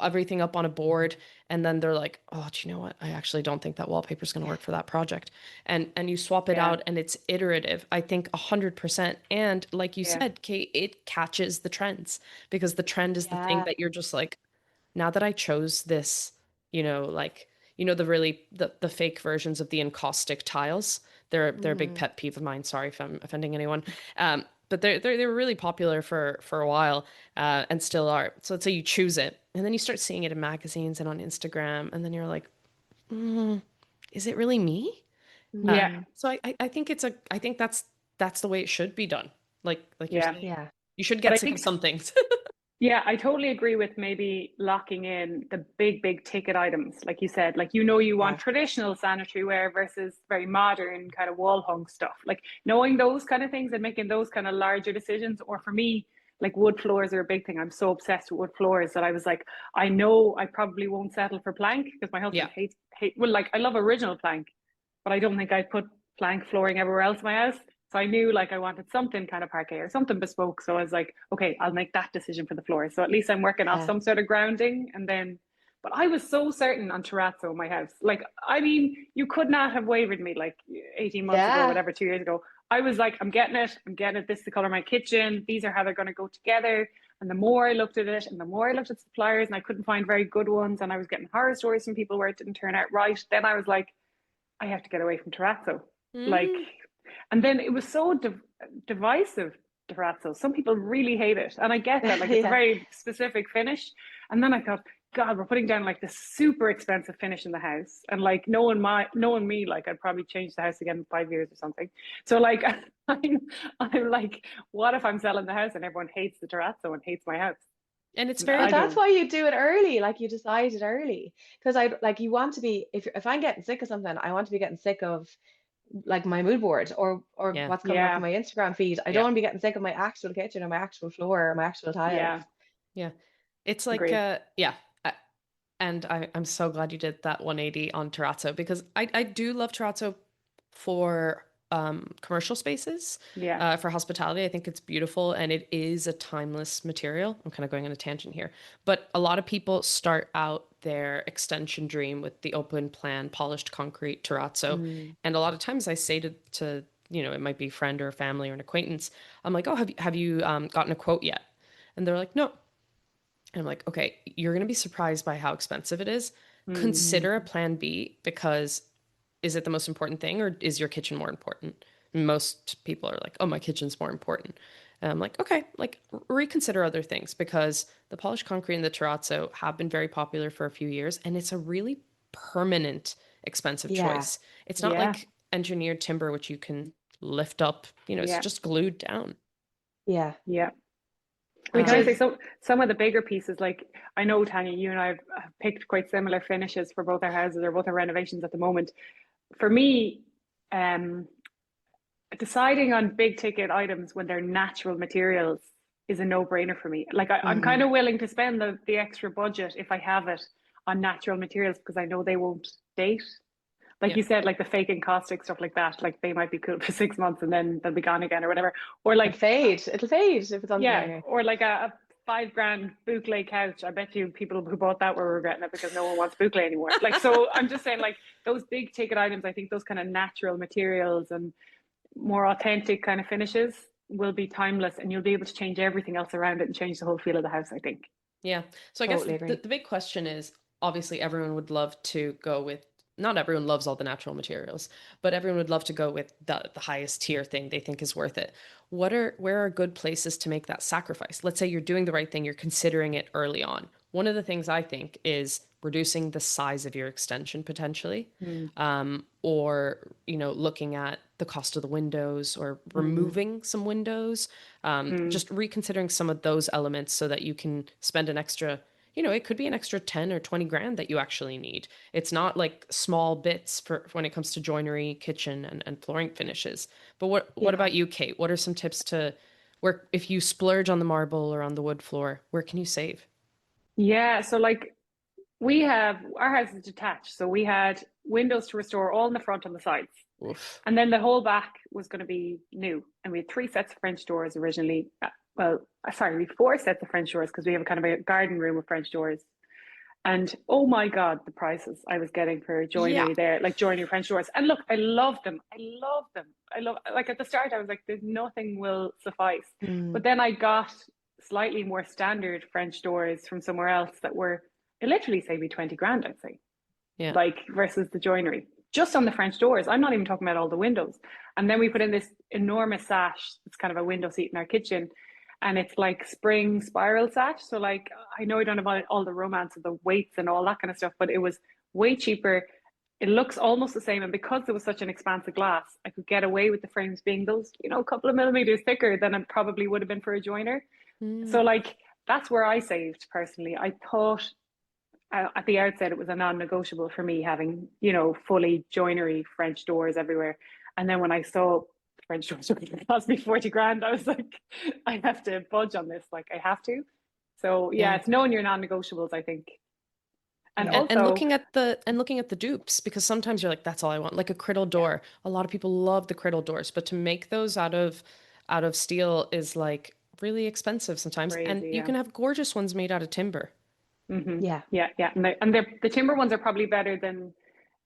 everything up on a board, and then they're like, oh, do you know what, I actually don't think that wallpaper is going to Yeah. work for that project, and you swap it yeah, out, and it's iterative. I think 100%. And like you yeah, said, Kate, it catches the trends, because the trend is the thing Yeah. that you're just like, now that I chose this, like, the really the fake versions of the encaustic tiles. They're a big Mhm. pet peeve of mine. Sorry if I'm offending anyone. But they were really popular for a while, and still are. So let's say you choose it, and then you start seeing it in magazines and on Instagram, and then you're like, mm, is it really me? yeah, Mhm. So I think I think that's the way it should be done. Like you're yeah. saying, Yeah. you should But get I sick of think some things. Yeah, I totally agree with maybe locking in the big ticket items. Like you said, like, you want Yeah. traditional sanitary ware versus very modern kind of wall hung stuff. Like knowing those kind of things and making those kind of larger decisions. Or for me, like wood floors are a big thing. I'm so obsessed with wood floors that I was like, I know I probably won't settle for plank because my husband Yeah. hate well, like I love original plank, but I don't think I'd put plank flooring everywhere else in my house. So I knew like I wanted something kind of parquet or something bespoke. So I was like, okay, I'll make that decision for the floor. So at least I'm working off Yeah. some sort of grounding. And then, but I was so certain on terrazzo in my house. Like, I mean, you could not have wavered me like 18 months ago or Yeah. whatever, 2 years ago. I was like, I'm getting it. I'm getting it. This is the color of my kitchen. These are how they're going to go together. And the more I looked at it and the more I looked at suppliers and I couldn't find very good ones and I was getting horror stories from people where it didn't turn out right, then I was like, I have to get away from terrazzo. Like, Mm. and then it was so divisive, terrazzo. Some people really hate it. And I get that. Like, it's a Yeah. very specific finish. And then I thought, God, we're putting down like this super expensive finish in the house. And like, knowing me, like, I'd probably change the house again in 5 years or something. So, like, I'm like, what if I'm selling the house and everyone hates the terrazzo and hates my house? And it's But I very, that's don't. why you do it early, like you decided early. Because I like you want to be if I'm getting sick of something, I want to be getting sick of like my mood board or yeah, what's coming up in Yeah. my Instagram feed. I don't yeah, want to be getting sick of my actual kitchen or my actual floor or my actual tiles. Yeah. yeah. It's like, Agreed. yeah. And I'm so glad you did that 180 on terrazzo because I do love terrazzo for commercial spaces, Yeah. for hospitality. I think it's beautiful and it is a timeless material. I'm kind of going on a tangent here, but a lot of people start out their extension dream with the open plan, polished concrete terrazzo. Mm. And a lot of times I say to it might be a friend or a family or an acquaintance, I'm like, oh, have you gotten a quote yet? And they're like, no. And I'm like, okay, you're going to be surprised by how expensive it is. Mm. Mm. Consider a plan B because is it the most important thing or is your kitchen more important? Most people are like, oh, my kitchen's more important. And I'm like, okay, like reconsider other things because the polished concrete and the terrazzo have been very popular for a few years and it's a really permanent, expensive Yeah. choice. It's not Yeah. like engineered timber, which you can lift up, it's Yeah. just glued down. Yeah. Yeah. I mean, Which can I say Um, is some of the bigger pieces? Like, I know Tanya, you and I have picked quite similar finishes for both our houses or both our renovations at the moment. For me, um, deciding on big ticket items when they're natural materials is a no brainer for me. Like, I'm kind mm, of willing to spend the extra budget if I have it on natural materials because I know they won't date. Like yeah. you said, like the fake and caustic stuff like that, like they might be cool for 6 months and then they'll be gone again or whatever. Or it'll like, fade. It'll fade if it's yeah, unfamiliar. or like a 5 grand boucle couch. I bet you people who bought that were regretting it because no one wants boucle anymore. Like, so I'm just saying, like those big ticket items, I think those kind of natural materials and more authentic kind of finishes will be timeless, and you'll be able to change everything else around it and change the whole feel of the house, I think. Yeah. So I guess Totally agree. the big question is obviously everyone would love to go with, not everyone loves all the natural materials, but everyone would love to go with the highest tier thing they think is worth it. Where are good places to make that sacrifice? Let's say you're doing the right thing, you're considering it early on. One of the things I think is reducing the size of your extension potentially, Mm, or looking at the cost of the windows or Mm. removing some windows, mm, just reconsidering some of those elements so that you can spend an extra, it could be an extra 10 or 20 grand that you actually need. It's not like small bits for when it comes to joinery, kitchen, and flooring finishes. But what Yeah. about you, Kate? What are some tips to where if you splurge on the marble or on the wood floor, where can you save? yeah. So like we have our house is detached, so we had windows to restore all in the front and the sides. Oof. And then the whole back was going to be new. And we had 3 sets of French doors originally. Well, sorry, we had 4 sets of French doors because we have a kind of a garden room with French doors. And oh my God, the prices I was getting for Yeah. joinery there, like joinery French doors. And look, I love them. I love them. I love, like at the start, I was like, there's nothing will suffice. But Mm. then I got slightly more standard French doors from somewhere else that were, it literally saved me 20 grand, I'd say, Yeah. like versus the joinery just on the French doors. I'm not even talking about all the windows. And then we put in this enormous sash. It's kind of a window seat in our kitchen, and it's like spring spiral sash. So like, I know I don't have all the romance of the weights and all that kind of stuff, but it was way cheaper. It looks almost the same, and because there was such an expansive glass, I could get away with the frames being those, a couple of millimeters thicker than it probably would have been for a joiner. So Mm. like, that's where I saved personally. I thought at the outset it was a non-negotiable for me having, fully joinery French doors everywhere. And then when I saw French doors were going to cost me 40 grand, I was like, I have to budge on this. Like I have to. So yeah, Yeah. it's knowing your non-negotiables, I think. And Yeah. And also, looking at the dupes, because sometimes you're like, that's all I want. Like a cradle yeah, door. A lot of people love the cradle doors, but to make those out of steel is like really expensive sometimes. And crazy. you Yeah. can have gorgeous ones made out of timber. Mm-hmm. Yeah. Yeah, yeah. And the timber ones are probably better than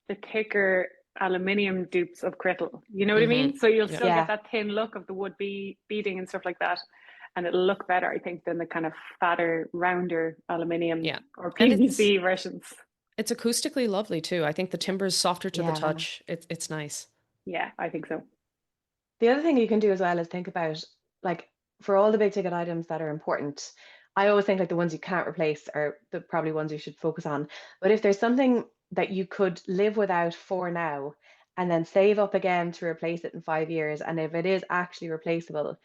the thicker aluminium dupes of Crittle. You know what I Mm-hmm. mean? So you'll Yeah. still get Yeah. that thin look of the wood beading and stuff like that. And it'll look better, I think, than the kind of fatter, rounder aluminium Yeah. or And PVC versions. it's acoustically lovely too. I think the timber is softer to the Yeah. touch. It's nice. Yeah, I think so. The other thing you can do as well is think about, like, for all the big ticket items that are important, I always think like the ones you can't replace are the probably ones you should focus on. But if there's something that you could live without for now and then save up again to replace it in 5 years, and if it is actually replaceable,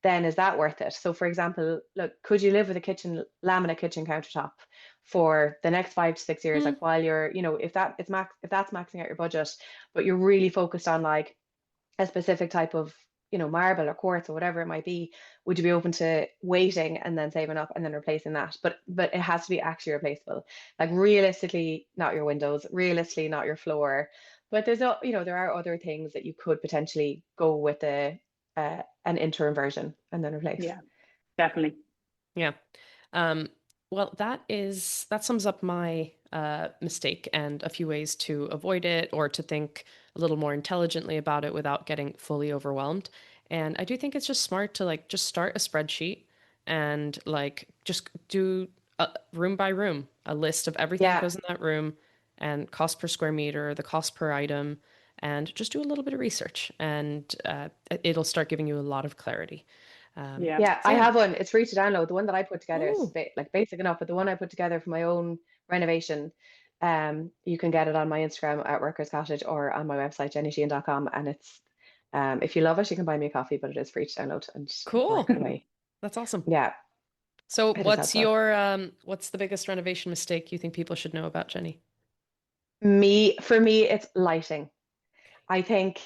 then is that worth it? So for example, look, could you live with a laminate kitchen countertop for the next 5 to 6 years? Mm, Like while you're, if that's maxing out your budget, but you're really focused on like a specific type of marble or quartz or whatever it might be, would you be open to waiting and then saving up and then replacing that? But it has to be actually replaceable. Like realistically not your windows, realistically not your floor, but there's no, there are other things that you could potentially go with an interim version and then replace. Yeah, definitely. yeah. Um, well, that sums up my mistake and a few ways to avoid it or to think a little more intelligently about it without getting fully overwhelmed. And I do think it's just smart to like just start a spreadsheet and like just do room by room a list of everything that Yeah. goes in that room and cost per square meter, the cost per item, and just do a little bit of research, and it'll start giving you a lot of clarity. Yeah. Yeah, So I yeah. have one. It's free to download. The one that I put together is Oh, like basic enough, but the one I put together for my own renovation, you can get it on my Instagram at Workers Cottage or on my website, jennysheehan.com. And it's, if you love it, you can buy me a coffee, but it is free to download and cool. work away. That's awesome. Yeah, So it is helpful. what's the biggest renovation mistake you think people should know about, Jenny? For me, it's lighting. I think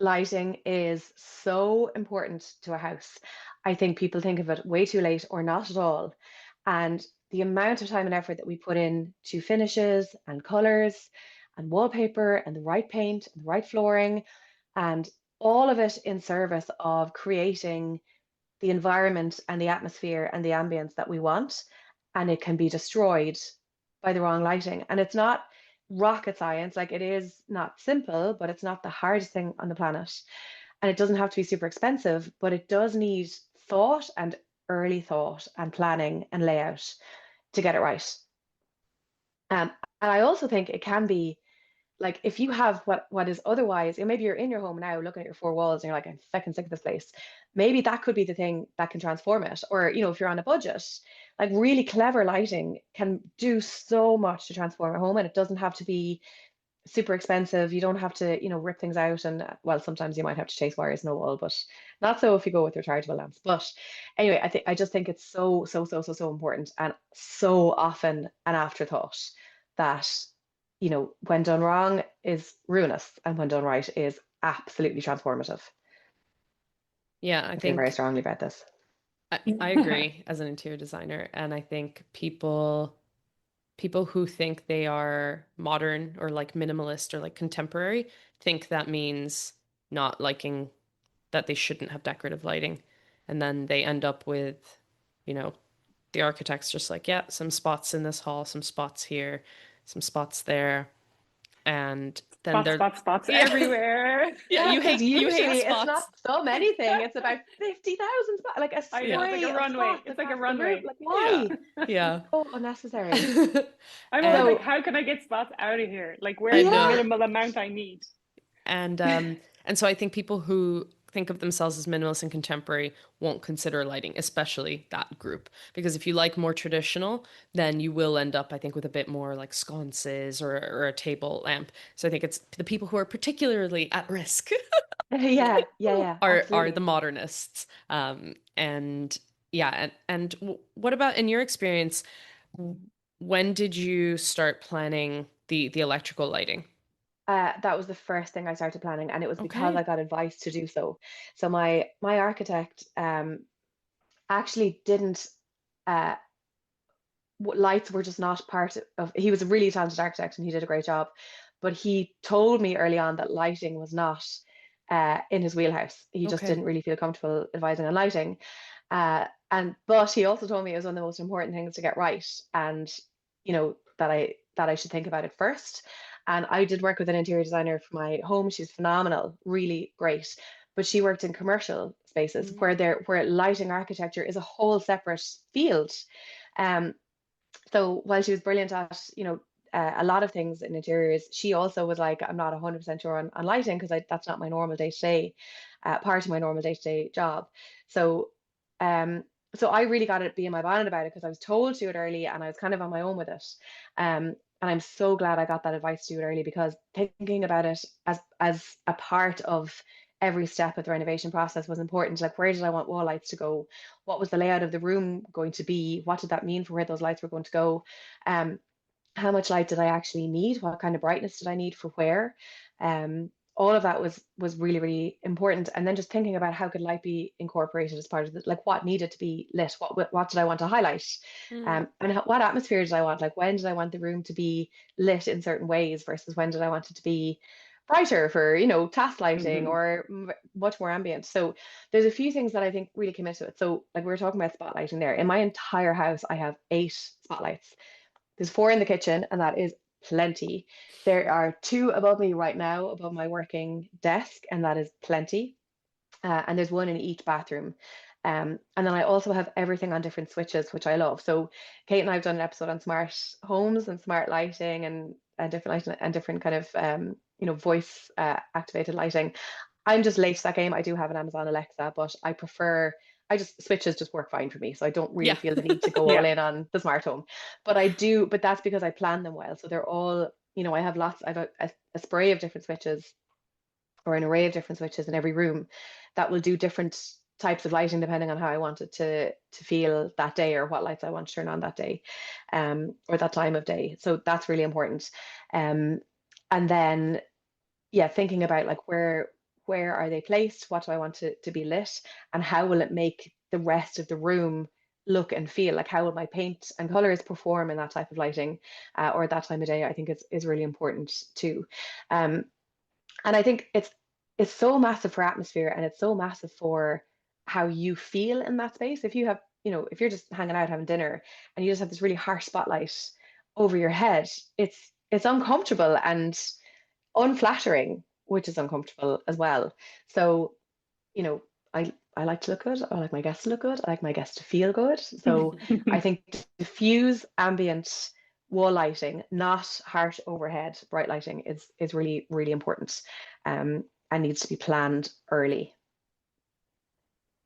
lighting is so important to a house. I think people think of it way too late or not at all. And the amount of time and effort that we put in to finishes and colors and wallpaper and the right paint and the right flooring and all of it in service of creating the environment and the atmosphere and the ambience that we want. And it can be destroyed by the wrong lighting. And it's not rocket science, like it is not simple, but it's not the hardest thing on the planet. And it doesn't have to be super expensive, but it does need thought and early thought and planning and layout to get it right. And I also think it can be like if you have what is otherwise, maybe you're in your home now looking at your four walls and you're like, I'm fucking sick of this place. Maybe that could be the thing that can transform it. Or, if you're on a budget, like really clever lighting can do so much to transform a home, and it doesn't have to be super expensive. You don't have to, rip things out, and well, sometimes you might have to chase wires in a wall, but not so if you go with rechargeable lamps. But anyway, I just think it's so, so, so, so, so important and so often an afterthought that, when done wrong is ruinous and when done right is absolutely transformative. Yeah, I I feel very think strongly about this. I agree as an interior designer, and I think people who think they are modern or like minimalist or like contemporary think that means not liking that they shouldn't have decorative lighting, and then they end up with, you know, the architect's just like, yeah, some spots in this hall, some spots here, some spots there, and then Spots, they're spots, spots yeah everywhere. yeah Yeah, because you hate usually it's not spots. some anything. It's about 50,000 spots, like a I know, Yeah, it's like a spray of runway. spots It's like a across the room. runway. Like, yeah, why? yeah. So unnecessary. I'm always And like, So, how can I get spots out of here? Like, I where's the yeah. know. minimal amount I need? And and so I think people who think of themselves as minimalist and contemporary won't consider lighting, especially that group. Because if you like more traditional, then you will end up, I think, with a bit more like sconces or a table lamp. So I think it's the people who are particularly at risk Yeah, yeah, yeah, are the absolutely. modernists. And Yeah. And what about in your experience, when did you start planning the electrical lighting? That was the first thing I started planning, and it was because I Okay. got advice to do so. So my architect actually didn't. Uh, Lights were just not part of. He was a really talented architect, and he did a great job, but he told me early on that lighting was not in his wheelhouse. He just Okay. didn't really feel comfortable advising on lighting. But he also told me it was one of the most important things to get right, and that I should think about it first. And I did work with an interior designer for my home. She's phenomenal, really great. But she worked in commercial spaces Mm. where lighting architecture is a whole separate field. Um, so while she was brilliant at, a lot of things in interiors, she also was like, I'm not 100% sure on lighting because that's not my normal day-to-day, part of my normal day-to-day job. So, um, so I really got to be in my bonnet about it because I was told to do it early and I was kind of on my own with it. And I'm so glad I got that advice to do it early because thinking about it as a part of every step of the renovation process was important. Like, where did I want wall lights to go? What was the layout of the room going to be? What did that mean for where those lights were going to go? Um, how much light did I actually need? What kind of brightness did I need for where? All of that was really, really important. And then just thinking about how could light be incorporated as part of it, like what needed to be lit, what did I want to highlight, Mm. and what atmosphere did I want? Like, when did I want the room to be lit in certain ways versus when did I want it to be brighter for, task lighting Hmm. or much more ambient. So there's a few things that I think really commit to it. So like we were talking about spotlighting there. In my entire house, I have 8 spotlights. There's 4 in the kitchen, and that is plenty. There are 2 above me right now, above my working desk, and that is plenty. And there's 1 in each bathroom. And then I also have everything on different switches, which I love. So Kate and I have done an episode on smart homes and smart lighting and different lighting and different kind of voice activated lighting. I'm just late to that game. I do have an Amazon Alexa, but I just switches just work fine for me. So I don't really Yeah. feel the need to go all Yeah. in on the smart home. But that's because I plan them well. So they're all, I have a spray of different switches or an array of different switches in every room that will do different types of lighting depending on how I want it to feel that day or what lights I want to turn on that day, or that time of day. So that's really important. Um, and then yeah, thinking about like where are they placed? What do I want to be lit? And how will it make the rest of the room look and feel? Like, how will my paint and colors perform in that type of lighting, or at that time of day? I think is really important too. Um, and I think it's so massive for atmosphere and it's so massive for how you feel in that space. If you have, if you're just hanging out having dinner and you just have this really harsh spotlight over your head, it's uncomfortable and unflattering, which is uncomfortable as well. So, you know, I like to look good. I like my guests to look good. I like my guests to feel good. So I think diffuse ambient wall lighting, not harsh overhead bright lighting, is really, really important, and needs to be planned early.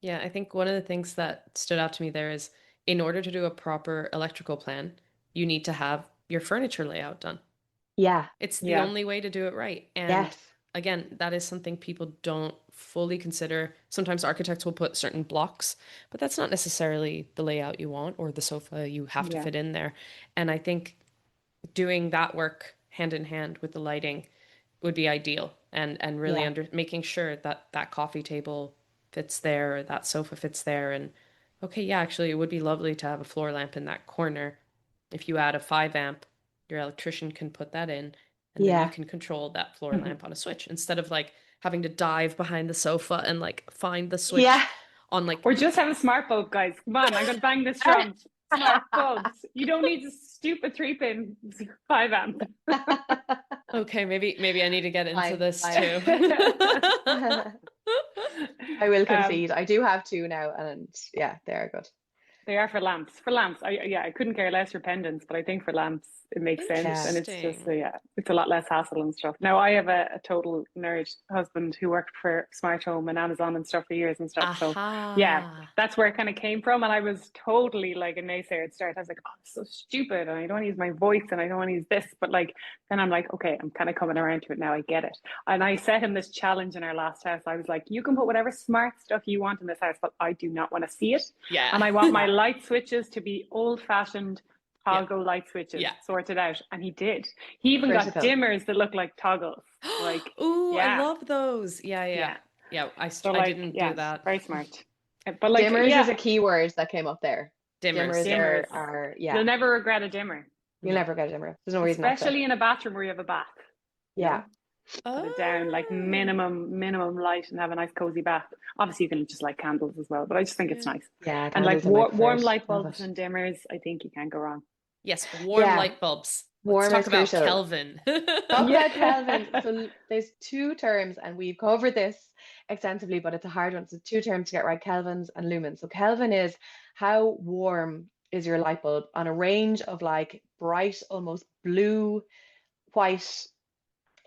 Yeah, I think one of the things that stood out to me there is in order to do a proper electrical plan, you need to have your furniture layout done. Yeah. It's the Yeah. only way to do it right. And Yes. again, that is something people don't fully consider. Sometimes architects will put certain blocks, but that's not necessarily the layout you want or the sofa you have to Yeah. fit in there. And I think doing that work hand in hand with the lighting would be ideal, and really Yeah. under making sure that that coffee table fits there or that sofa fits there. And okay, yeah, actually it would be lovely to have a floor lamp in that corner. If you add a 5 amp, your electrician can put that in, and then you Yeah. can control that floor lamp on a switch instead of like having to dive behind the sofa and like find the switch Yeah. on like Or just have a smart bulb, guys. Come on, I'm gonna bang this drum. Smart bulbs. You don't need a stupid 3-pin 5 amp. okay, maybe I need to get into Fine. this Fine. too. I will um, concede. I do have 2 now, and yeah, they are good. they are for lamps. For lamps, I couldn't care less for pendants, but I think for lamps, it makes sense, and it's just Interesting. it's a lot less hassle and stuff. Now I have a total nerd husband who worked for Smart Home and Amazon and stuff for years and stuff. So yeah, Aha. that's where it kind of came from, and I was totally like a naysayer at the start. I was like, oh, it's so stupid, and I don't want to use my voice, and I don't want to use this. But like then I'm like, okay, I'm kind of coming around to it now. I get it. And I set him this challenge in our last house. I was like, you can put whatever smart stuff you want in this house, but I do not want to see it, Yeah. and I want my Yeah. light switches to be old fashioned Yeah. toggle light switches Yeah. sorted out, and he did. He even got Critical. dimmers that look like toggles. Like, Ooh, I yeah, love those. Yeah, yeah. yeah. Yeah, So I like, didn't do yeah, that. very smart. But like, Dimmers is yeah, a keyword that came up there. Dimmers. Dimmers dimmers. are You'll yeah. never regret a dimmer, You'll No. never get a dimmer. There's no reason not to. especially in a bathroom where you have a bath. You Yeah. know, put it down like Oh. minimum light and have a nice cozy bath. Obviously, you can just light candles as well, but I just think it's Yeah. nice. Yeah, And like candles are my warm preferred. light Love bulbs it. and dimmers, I think you can't go wrong. Yes, warm Yeah, light bulbs. Let's warm talk is about crucial. Kelvin. Talk Yeah. about Kelvin. So there's two terms, and we've covered this extensively, but it's a hard one. So two terms to get right: kelvins and lumens. So Kelvin is how warm is your light bulb on a range of like bright, almost blue, white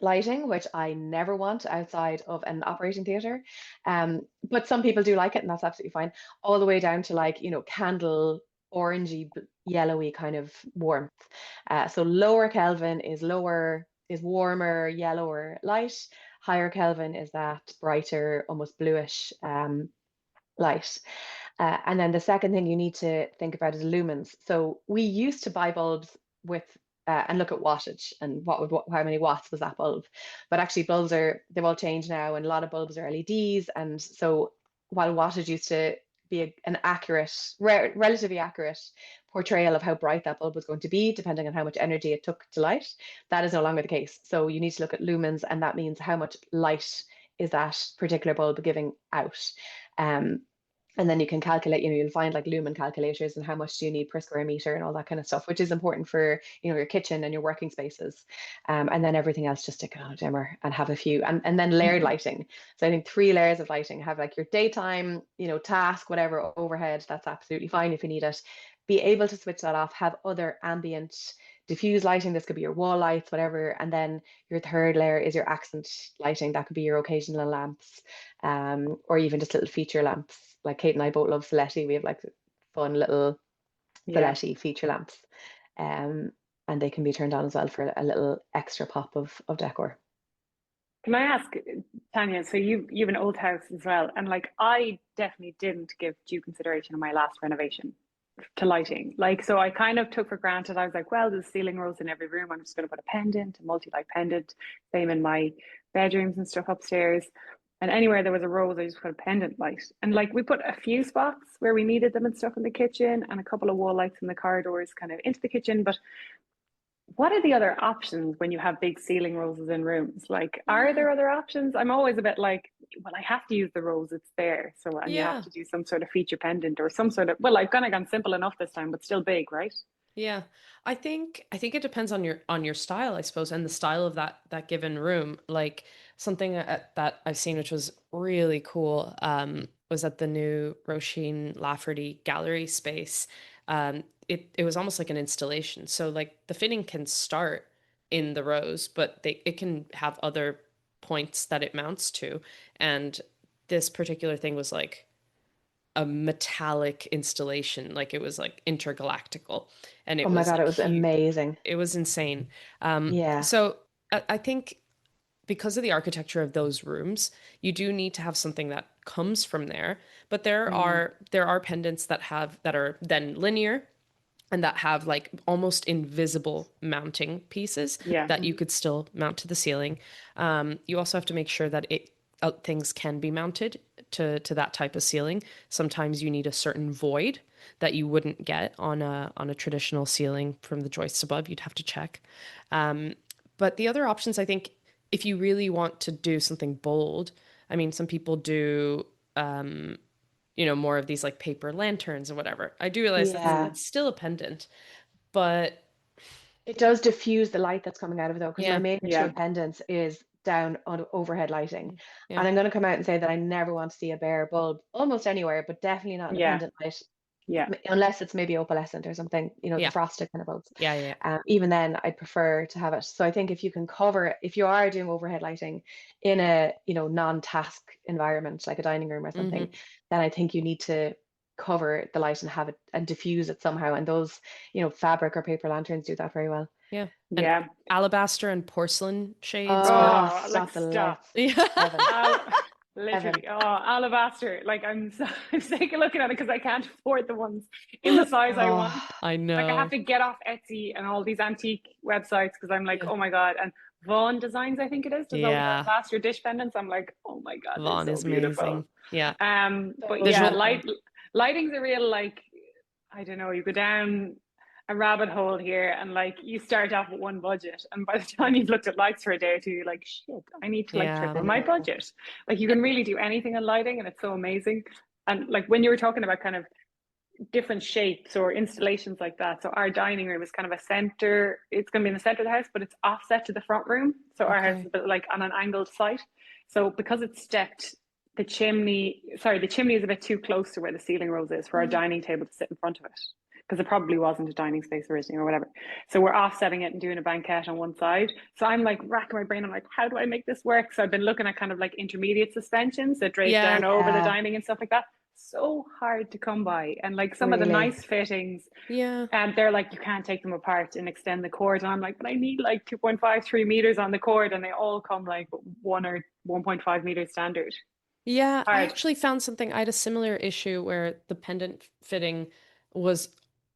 lighting, which I never want outside of an operating theater. But some people do like it, and that's absolutely fine. All the way down to like, candle orangey, yellowy kind of warmth. So lower Kelvin is warmer, yellower light. Higher Kelvin is that brighter, almost bluish light. And then the second thing you need to think about is lumens. So we used to buy bulbs with and look at wattage and how many watts was that bulb. But actually they've all changed now, and a lot of bulbs are LEDs. And so while wattage used to be an accurate, relatively accurate portrayal of how bright that bulb was going to be, depending on how much energy it took to light, that is no longer the case. So you need to look at lumens, and that means how much light is that particular bulb giving out. Um, and then you can calculate, you'll find like lumen calculators and how much do you need per square meter and all that kind of stuff, which is important for, your kitchen and your working spaces. And then everything else, just stick it on a dimmer and have a few, and then layered lighting. So I think 3 layers of lighting. Have like your daytime, task, whatever, overhead, that's absolutely fine if you need it. Be able to switch that off, have other ambient diffuse lighting. This could be your wall lights, whatever. And then your third layer is your accent lighting. That could be your occasional lamps, or even just little feature lamps. Like Kate and I both love Saletti. We have like fun little Yeah. Saletti feature lamps. Um, and they can be turned on as well for a little extra pop of decor. Can I ask, Tanya? So you've an old house as well, and like I definitely didn't give due consideration in my last renovation to lighting. Like, so I kind of took for granted. I was like, well, there's ceiling rose in every room. I'm just going to put a pendant, a multi-light pendant. Same in my bedrooms and stuff upstairs. And anywhere there was a rose, I just put a pendant light. And like we put a few spots where we needed them and stuff in the kitchen, and a couple of wall lights in the corridors, kind of into the kitchen. But what are the other options when you have big ceiling roses in rooms? Like, are Yeah. there other options? I'm always a bit like, well, I have to use the rose, it's there. So, and you have Yeah. to do some sort of feature pendant or some sort of, well, I've kind of gone simple enough this time, but still big, right? Yeah. I think it depends on your style, I suppose, and the style of that given room. Like something that I've seen which was really cool was at the new Roisin Lafferty gallery space. It was almost like an installation. So like the fitting can start in the rose, but it can have other points that it mounts to. And this particular thing was like a metallic installation, like it was like intergalactical, and Oh it my was God, it like was huge. amazing. It was insane. Yeah. So I think because of the architecture of those rooms, you do need to have something that comes from there. But Mm, there are pendants that are then linear and that have like almost invisible mounting pieces yeah. that you could still mount to the ceiling. You also have to make sure that things can be mounted to that type of ceiling. Sometimes you need a certain void that you wouldn't get on a traditional ceiling from the joists above. You'd have to check. But the other options, I think, if you really want to do something bold, I mean, some people do more of these like paper lanterns and whatever. I do realize Yeah. Mm, that's still a pendant, but It does diffuse the light that's coming out of it though, because my yeah, main issue yeah. with pendants is down on overhead lighting. yeah, And I'm going to come out and say that I never want to see a bare bulb almost anywhere, but definitely not in a Yeah. pendant light Yeah. unless it's maybe opalescent or something, the Yeah. frosted kind of bulbs. Yeah. Even then, I'd prefer to have it. So I think if you can cover it, if you are doing overhead lighting in a, non-task environment like a dining room or something, then I think you need to cover the light and have it and diffuse it somehow. And those, fabric or paper lanterns do that very well. Yeah. And Yeah. alabaster and porcelain shades work. Oh, Oh, like stop the stop. lights. Yeah. Heaven. Heaven. Literally, alabaster. Like I'm sick of looking at it because I can't afford the ones in the size I want. Oh, I Like I have know. to get off Etsy and all these antique websites because I'm like, Yeah. oh my God. And Vaughan Designs, I think it is, does all the Yeah. alabaster dish pendants. I'm like, oh my God, they're Vaughn so is beautiful. amazing. Yeah. But so yeah, Visual. beautiful. lighting's a real like, I don't know, you go down a rabbit hole here and like you start off with one budget and by the time you've looked at lights for a day or two, you're like, shit, I need to like Yeah. triple I my know. budget. Like you can really do anything in lighting and it's so amazing. And like when you were talking about kind of different shapes or installations like that. So our dining room is kind of a center. It's going to be in the center of the house, but it's offset to the front room. So our house is Okay. a bit like on an angled site. So because it's stepped, the chimney is a bit too close to where the ceiling rose is for our dining table to sit in front of it. Because it probably wasn't a dining space originally or whatever. So we're offsetting it and doing a banquette on one side. So I'm like racking my brain. I'm like, how do I make this work? So I've been looking at kind of like intermediate suspensions that drape Yeah. down over the Yeah, dining and stuff like that. So hard to come by. And like some of the really. nice fittings, Yeah. and they're like, you can't take them apart and extend the cord. And I'm like, but I need like 2.5, 3 meters on the cord. And they all come like 1 or 1.5 meters standard. Yeah. I Hard. actually found something. I had a similar issue where the pendant fitting was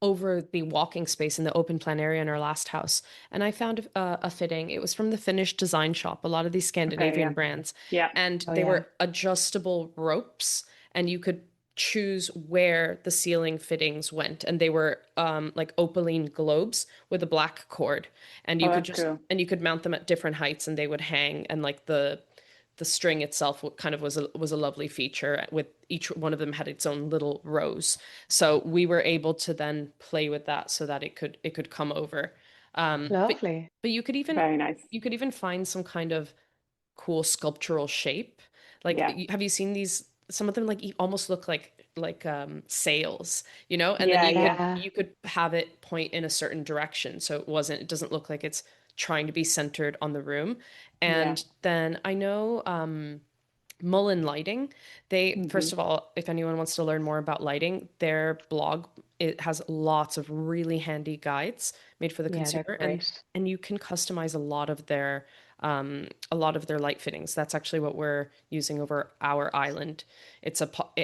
over the walking space in the open plan area in our last house. And I found a fitting. It was from the Finnish design shop, a lot of these Okay. Scandinavian Yeah. brands. Yeah. And Oh they yeah. were adjustable ropes, and you could choose where the ceiling fittings went. And they were like opaline globes with a black cord. And Oh, that's cool. you could mount them at different heights and they would hang, and like the string itself kind of was a lovely feature with each one of them had its own little rows. So we were able to then play with that so that it could come over. But Lovely. Very nice. you could even find some kind of cool sculptural shape. Like Yeah. have you seen these? Some of them like almost look like sails, you know? And then Yeah. Yeah. Yeah. you could have it point in a certain direction, so it doesn't look like it's trying to be centered on the room. Yeah. And then I know Mullen Lighting, they Hmm. first of all, if anyone wants to learn more about lighting, their blog, it has lots of really handy guides made for the Yeah, they're consumer, great. and you can customize a lot of their light fittings. That's actually what we're using over our island. It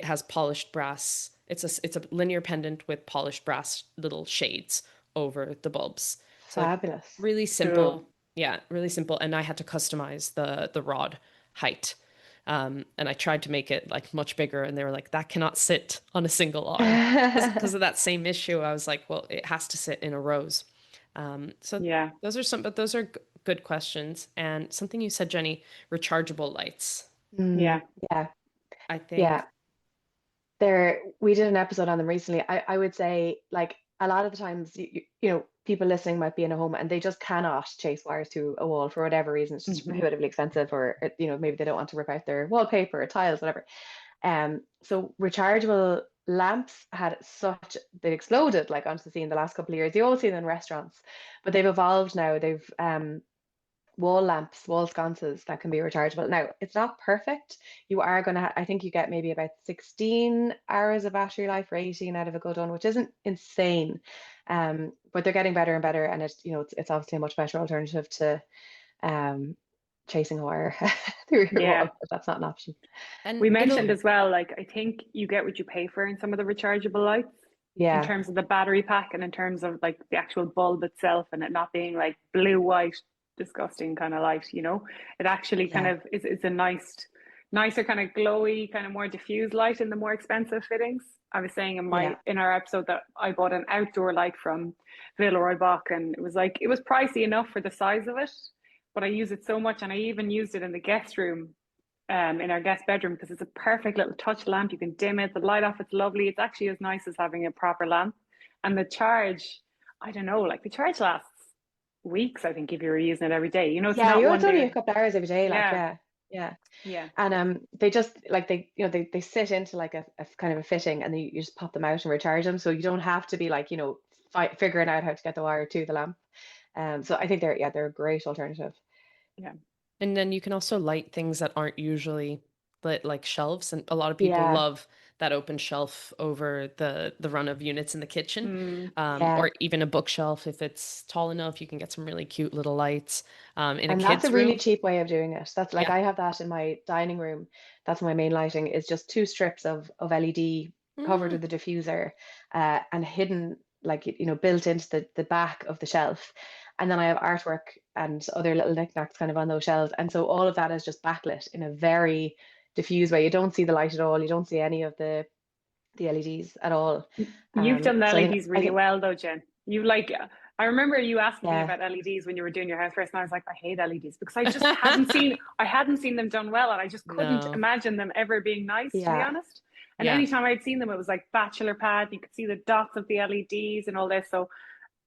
has polished brass. It's a linear pendant with polished brass little shades over the bulbs. So like Fabulous. really Cool. simple. Yeah, really simple. And I had to customize the rod height. And I tried to make it like much bigger, and they were like, that cannot sit on a single arm. Because of that same issue, I was like, well, it has to sit in a rows. So Yeah. those are good questions. And something you said, Jenny, rechargeable lights. Yeah. Yeah, I think, yeah. We did an episode on them recently. I would say like a lot of the times people listening might be in a home and they just cannot chase wires to a wall for whatever reason. It's just Hmm. prohibitively expensive, or maybe they don't want to rip out their wallpaper or tiles, whatever. So rechargeable lamps they exploded like onto the scene the last couple of years. You always see them in restaurants, but they've evolved now. They've wall lamps, wall sconces that can be rechargeable. Now, it's not perfect. You are going to, I think you get maybe about 16 hours of battery life or 18 out of a good one, which isn't insane. But they're getting better and better. And it's obviously a much better alternative to um, chasing a wire through your Yeah. wall, but that's not an option. and We it'll, mentioned as well, like, I think you get what you pay for in some of the rechargeable lights in Yeah, terms of the battery pack and in terms of like the actual bulb itself and it not being like blue, white, disgusting kind of light, you know? It actually kind yeah, of is a nicer kind of glowy, kind of more diffuse light in the more expensive fittings. I was saying yeah, in our episode that I bought an outdoor light from Villeroy Boch and it was pricey enough for the size of it, but I use it so much and I even used it in the guest room in our guest bedroom because it's a perfect little touch lamp. You can dim it, the light off, it's lovely. It's actually as nice as having a proper lamp. And the charge, I don't know, like the charge lasts weeks, I think, if you were using it every day. You know, it's yeah. not It's one only day. a couple hours every day, like Yeah. yeah, Yeah. Yeah. And they just like they sit into like a kind of a fitting, and then you just pop them out and recharge them, so you don't have to be like figuring out how to get the wire to the lamp. So I think they're a great alternative. Yeah. And then you can also light things that aren't usually lit, like shelves. And a lot of people Yeah, love that open shelf over the run of units in the kitchen, Mm. yeah. or even a bookshelf. If it's tall enough, you can get some really cute little lights. In a And that's a kid's really room, cheap way of doing it. That's like yeah. I have that in my dining room. That's my main lighting, is just two strips of LED covered Mm, with a diffuser, and hidden like built into the back of the shelf. And then I have artwork and other little knickknacks kind of on those shelves. And so all of that is just backlit in a very diffuse way. You don't see the light at all. You don't see any of the LEDs at all. You've done the So LEDs I really think well though, Jen. You like, I remember you asking me yeah, about LEDs when you were doing your house first, and I was like, I hate LEDs because I hadn't seen them done well, and I just couldn't no. imagine them ever being nice, to be yeah, honest. And Yeah. anytime I'd seen them, it was like bachelor pad. You could see the dots of the LEDs and all this. So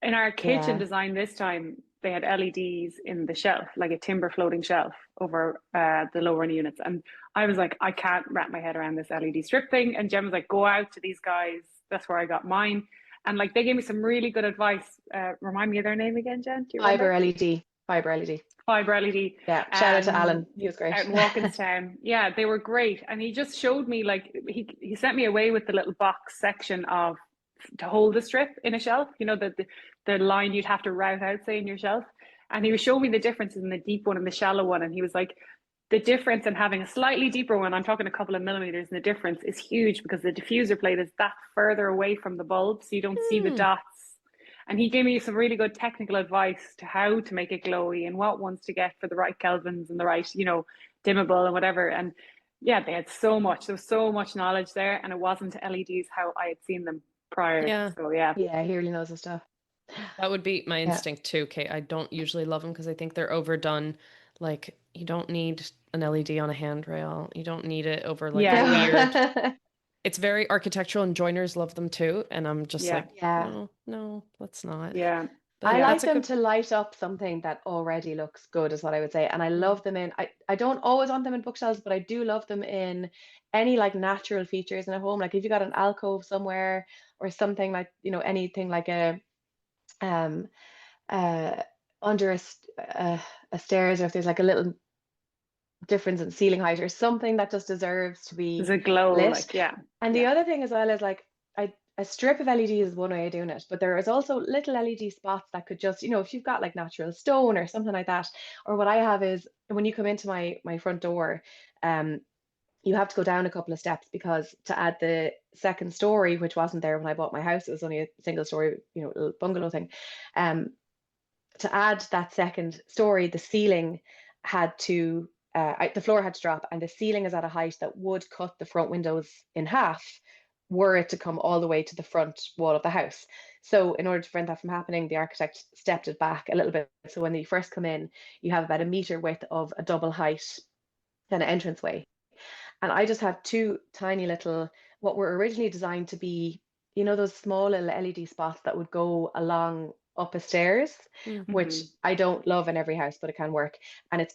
in our kitchen yeah. design this time, they had LEDs in the shelf, like a timber floating shelf over the lower units. And I was like, I can't wrap my head around this LED strip thing. And Jem was like, go out to these guys. That's where I got mine. And like they gave me some really good advice. Remind me of their name again, Jen? Do you remember? Fiber LED, fiber LED. Fiber LED. Yeah, shout out to Alan. He was Out great. in Walkinstown. Yeah, they were great. And he just showed me like he sent me away with the little box section of to hold the strip in a shelf, the line you'd have to route out, say, in your shelf. And he was showing me the differences in the deep one and the shallow one. And he was like, the difference in having a slightly deeper one, I'm talking a couple of millimeters, and the difference is huge because the diffuser plate is that further away from the bulb, so you don't see the Hmm. dots. And he gave me some really good technical advice to how to make it glowy and what ones to get for the right kelvins and the right, dimmable and whatever. And yeah, they had so much. There was so much knowledge there, and it wasn't LEDs how I had seen them prior. Yeah. So yeah, Yeah, he really knows his stuff. That would be my Yeah. instinct too, Kate. I don't usually love them because I think they're overdone. Like, you don't need an LED on a handrail. You don't need it over like yeah, a yeah, weird. No. It's very architectural, and joiners love them too. And I'm just yeah, like, Yeah. no, no, let's not. yeah, But I yeah, like that's a them good. to light up something that already looks good, is what I would say. And I Mm, love them I don't always want them in bookshelves, but I do love them in any like natural features in a home. Like if you got an alcove somewhere or something, like, anything like um uh under a stairs, or if there's like a little difference in ceiling height or something that just deserves to there's be a glow, lit. like yeah, And the yeah, other thing as well is like a strip of LED is one way of doing it, but there is also little LED spots that could just, if you've got like natural stone or something like that. Or what I have is when you come into my front door, um, you have to go down a couple of steps, because to add the second story, which wasn't there when I bought my house, it was only a single story, little bungalow thing. Um, to add that second story, the ceiling had to, the floor had to drop, and the ceiling is at a height that would cut the front windows in half were it to come all the way to the front wall of the house. So, in order to prevent that from happening, the architect stepped it back a little bit. So, when you first come in, you have about a meter width of a double height kind of entranceway. And I just have two tiny little, what were originally designed to be, those small little LED spots that would go along up a stairs, mm, which mm-hmm. I don't love in every house, but it can work. And it's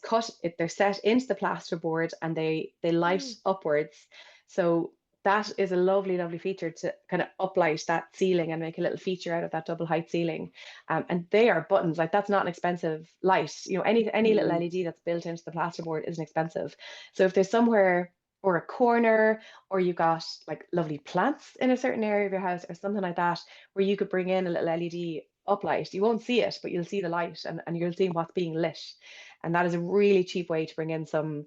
they're set into the plasterboard, and they light mm, upwards. So that is a lovely, lovely feature to kind of uplight that ceiling and make a little feature out of that double height ceiling. And they are buttons, like that's not an expensive light. Any little Mm-hmm. LED that's built into the plasterboard isn't expensive. So if there's somewhere, or a corner, or you got like lovely plants in a certain area of your house or something like that, where you could bring in a little LED uplight. You won't see it, but you'll see the light, and you'll see what's being lit. And that is a really cheap way to bring in some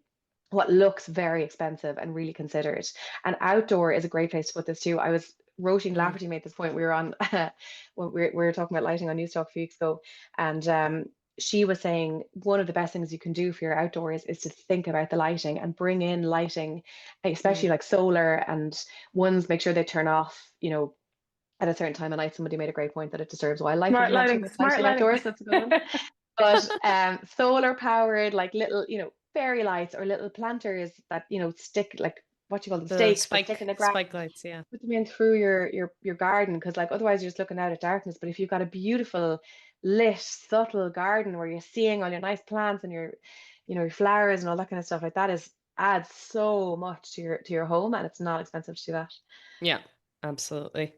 what looks very expensive and really considered. And outdoor is a great place to put this too. I was Roisin mm. Lafferty made this point. We were on when we were talking about lighting on News Talk a few weeks ago, and she was saying one of the best things you can do for your outdoors is to think about the lighting and bring in lighting, especially Mm. like solar, and ones make sure they turn off, at a certain time of night. Somebody made a great point that it disturbs wildlife if Smart you have too lighting, much smart lighting lighting. outdoors. That's a good one. But solar powered, like little, fairy lights, or little planters that, stick, like what you call them, The stakes that stick in spike the ground. spike lights, yeah. Put them in through your garden, because like otherwise you're just looking out at darkness. But if you've got a beautiful lit subtle garden where you're seeing all your nice plants and your flowers and all that kind of stuff, like that is adds so much to your home, and it's not expensive to do that. Yeah, absolutely.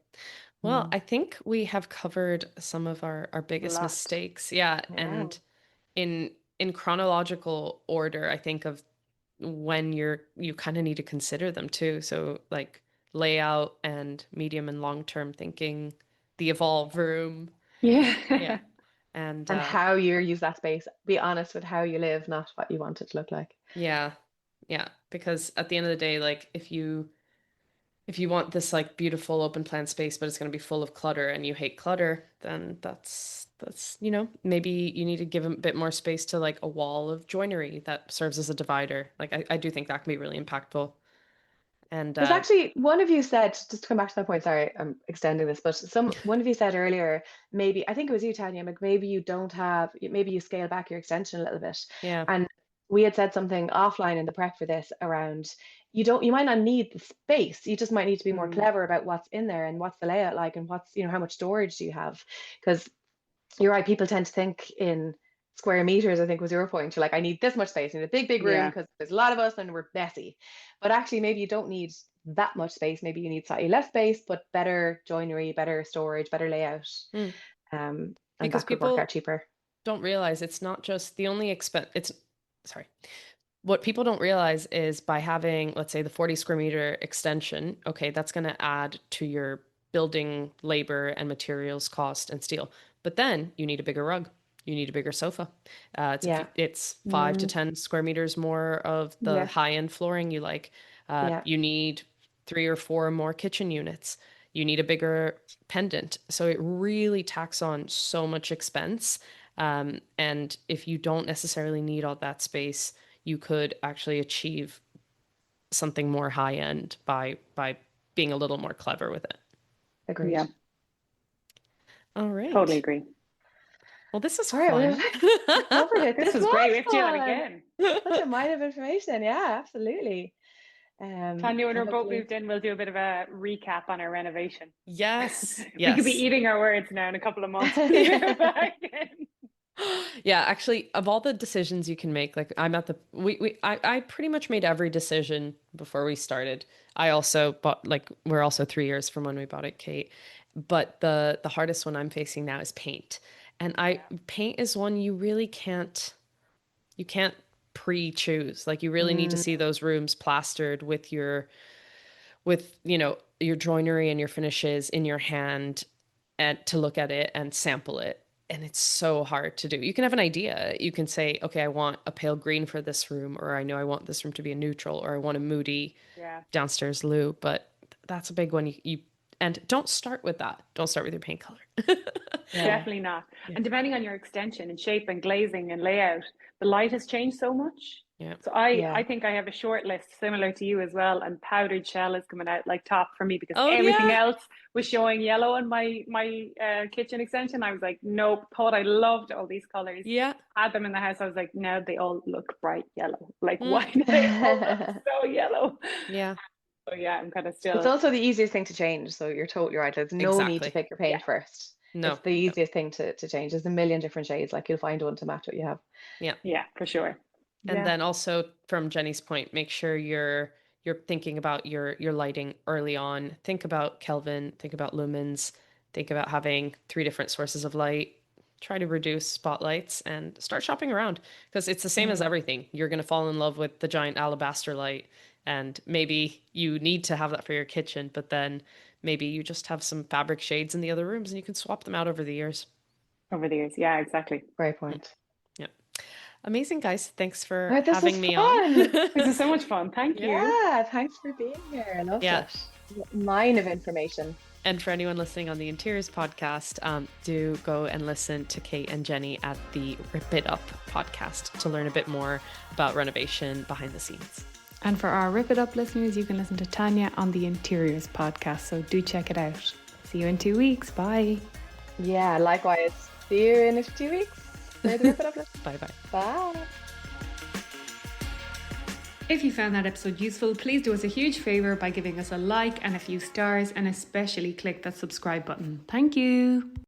Well, Mm. I think we have covered some of our A biggest lot. mistakes. Yeah, Yeah. and in chronological order, I think of when you kind of need to consider them too. So like layout and medium and long-term thinking, the evolve room. Yeah. Yeah. And And how you use that space. Be honest with how you live, not what you want it to look like. yeah. Yeah, because at the end of the day, like if you want this like beautiful open plan space, but it's going to be full of clutter and you hate clutter, then that's, maybe you need to give a bit more space to like a wall of joinery that serves as a divider. Like I do think that can be really impactful. And There's actually one of you said, just to come back to that point, sorry, I'm extending this, but one of you said earlier, maybe, I think it was you, Tanya, like maybe you don't have, maybe you scale back your extension a little bit. yeah. And we had said something offline in the prep for this around you might not need the space. You just might need to be more Mm, clever about what's in there and what's the layout like and what's, how much storage do you have? Because you're right, people tend to think in square meters, I think was your point. You're like, I need this much space, I need a big, big room yeah. because there's a lot of us and we're messy. But actually, maybe you don't need that much space. Maybe you need slightly less space, but better joinery, better storage, better layout. Mm. And Because that could work out people cheaper. don't realize it's not just the only expense. It's sorry. What people don't realize is by having, let's say, the 40 square meter extension, okay, that's going to add to your building labor and materials cost and steel. But then you need a bigger rug. You need a bigger sofa. Yeah. It's 5 to Mm, 10 square meters more of the yeah. high end flooring you like. Yeah. You need 3 or 4 more kitchen units. You need a bigger pendant. So it really tacks on so much expense. And if you don't necessarily need all that space, you could actually achieve something more high end by being a little more clever with it. Agreed. Yeah. All Totally right. agree. Well, this is All right. fun. We covered it. This This was great. was We have to do that fun. again. Such a mine of information. Yeah, absolutely. Tanya, when And we're both hopefully, moved in, we'll do a bit of a recap on our renovation. Yes. We could be Yes. eating our words now in a couple of months when you're back in. Yeah, actually, of all the decisions you can make, like I'm at the I pretty much made every decision before we started. I also bought like we're also 3 years from when we bought it, Kate. But the hardest one I'm facing now is paint. And I Yeah. paint is one you can't pre-choose. Like you really need to mm, see those rooms plastered with your joinery and your finishes in your hand and to look at it and sample it. And it's so hard to do. You can have an idea. You can say, okay, I want a pale green for this room, or I know I want this room to be a neutral, or I want a moody Yeah. downstairs loo. But that's a big one. And don't start with that. Don't start with your paint color. yeah, Definitely not. Yeah. And depending on your extension and shape and glazing and layout, the light has changed so much. Yeah. So I yeah. think I have a short list similar to you as well, and powdered shell is coming out like top for me because Oh everything yeah. else was showing yellow in my kitchen extension. I was like, nope. Thought I loved all these colors. Yeah. Had them in the house. I was like, now they all look bright yellow. Like, Mm. why do they all look so yellow? Yeah. So yeah, I'm kind of It's still. also the easiest thing to change. So you're totally right. There's no need to Exactly. pick your Yeah, paint first. No. It's the No. easiest thing to change. There's a million different shades. Like you'll find one to match what you have. Yeah. yeah, for sure. And Yeah, then also from Jenny's point, make sure you're thinking about your lighting early on. Think about Kelvin, think about lumens, think about having 3 different sources of light. Try to reduce spotlights and start shopping around because it's the same as Mm. everything. You're going to fall in love with the giant alabaster light and maybe you need to have that for your kitchen, but then maybe you just have some fabric shades in the other rooms and you can swap them out over the years. over the years. Yeah, exactly. Great point. Yeah. Amazing, guys. Thanks All for right, this was having me on. fun. This is so much fun. Thank you. Yeah, thanks for being here. I loved Yeah. it. Mine of information. And for anyone listening on the Interiors podcast, do go and listen to Kate and Jenny at the Rip It Up podcast to learn a bit more about renovation behind the scenes. And for our Rip It Up listeners, you can listen to Tanya on the Interiors podcast. So do check it out. See you in 2 weeks. Bye. Yeah, likewise. See you in 2 weeks. For the Rip It Up list. Bye-bye. Bye. If you found that episode useful, please do us a huge favour by giving us a like and a few stars, and especially click that subscribe button. Thank you.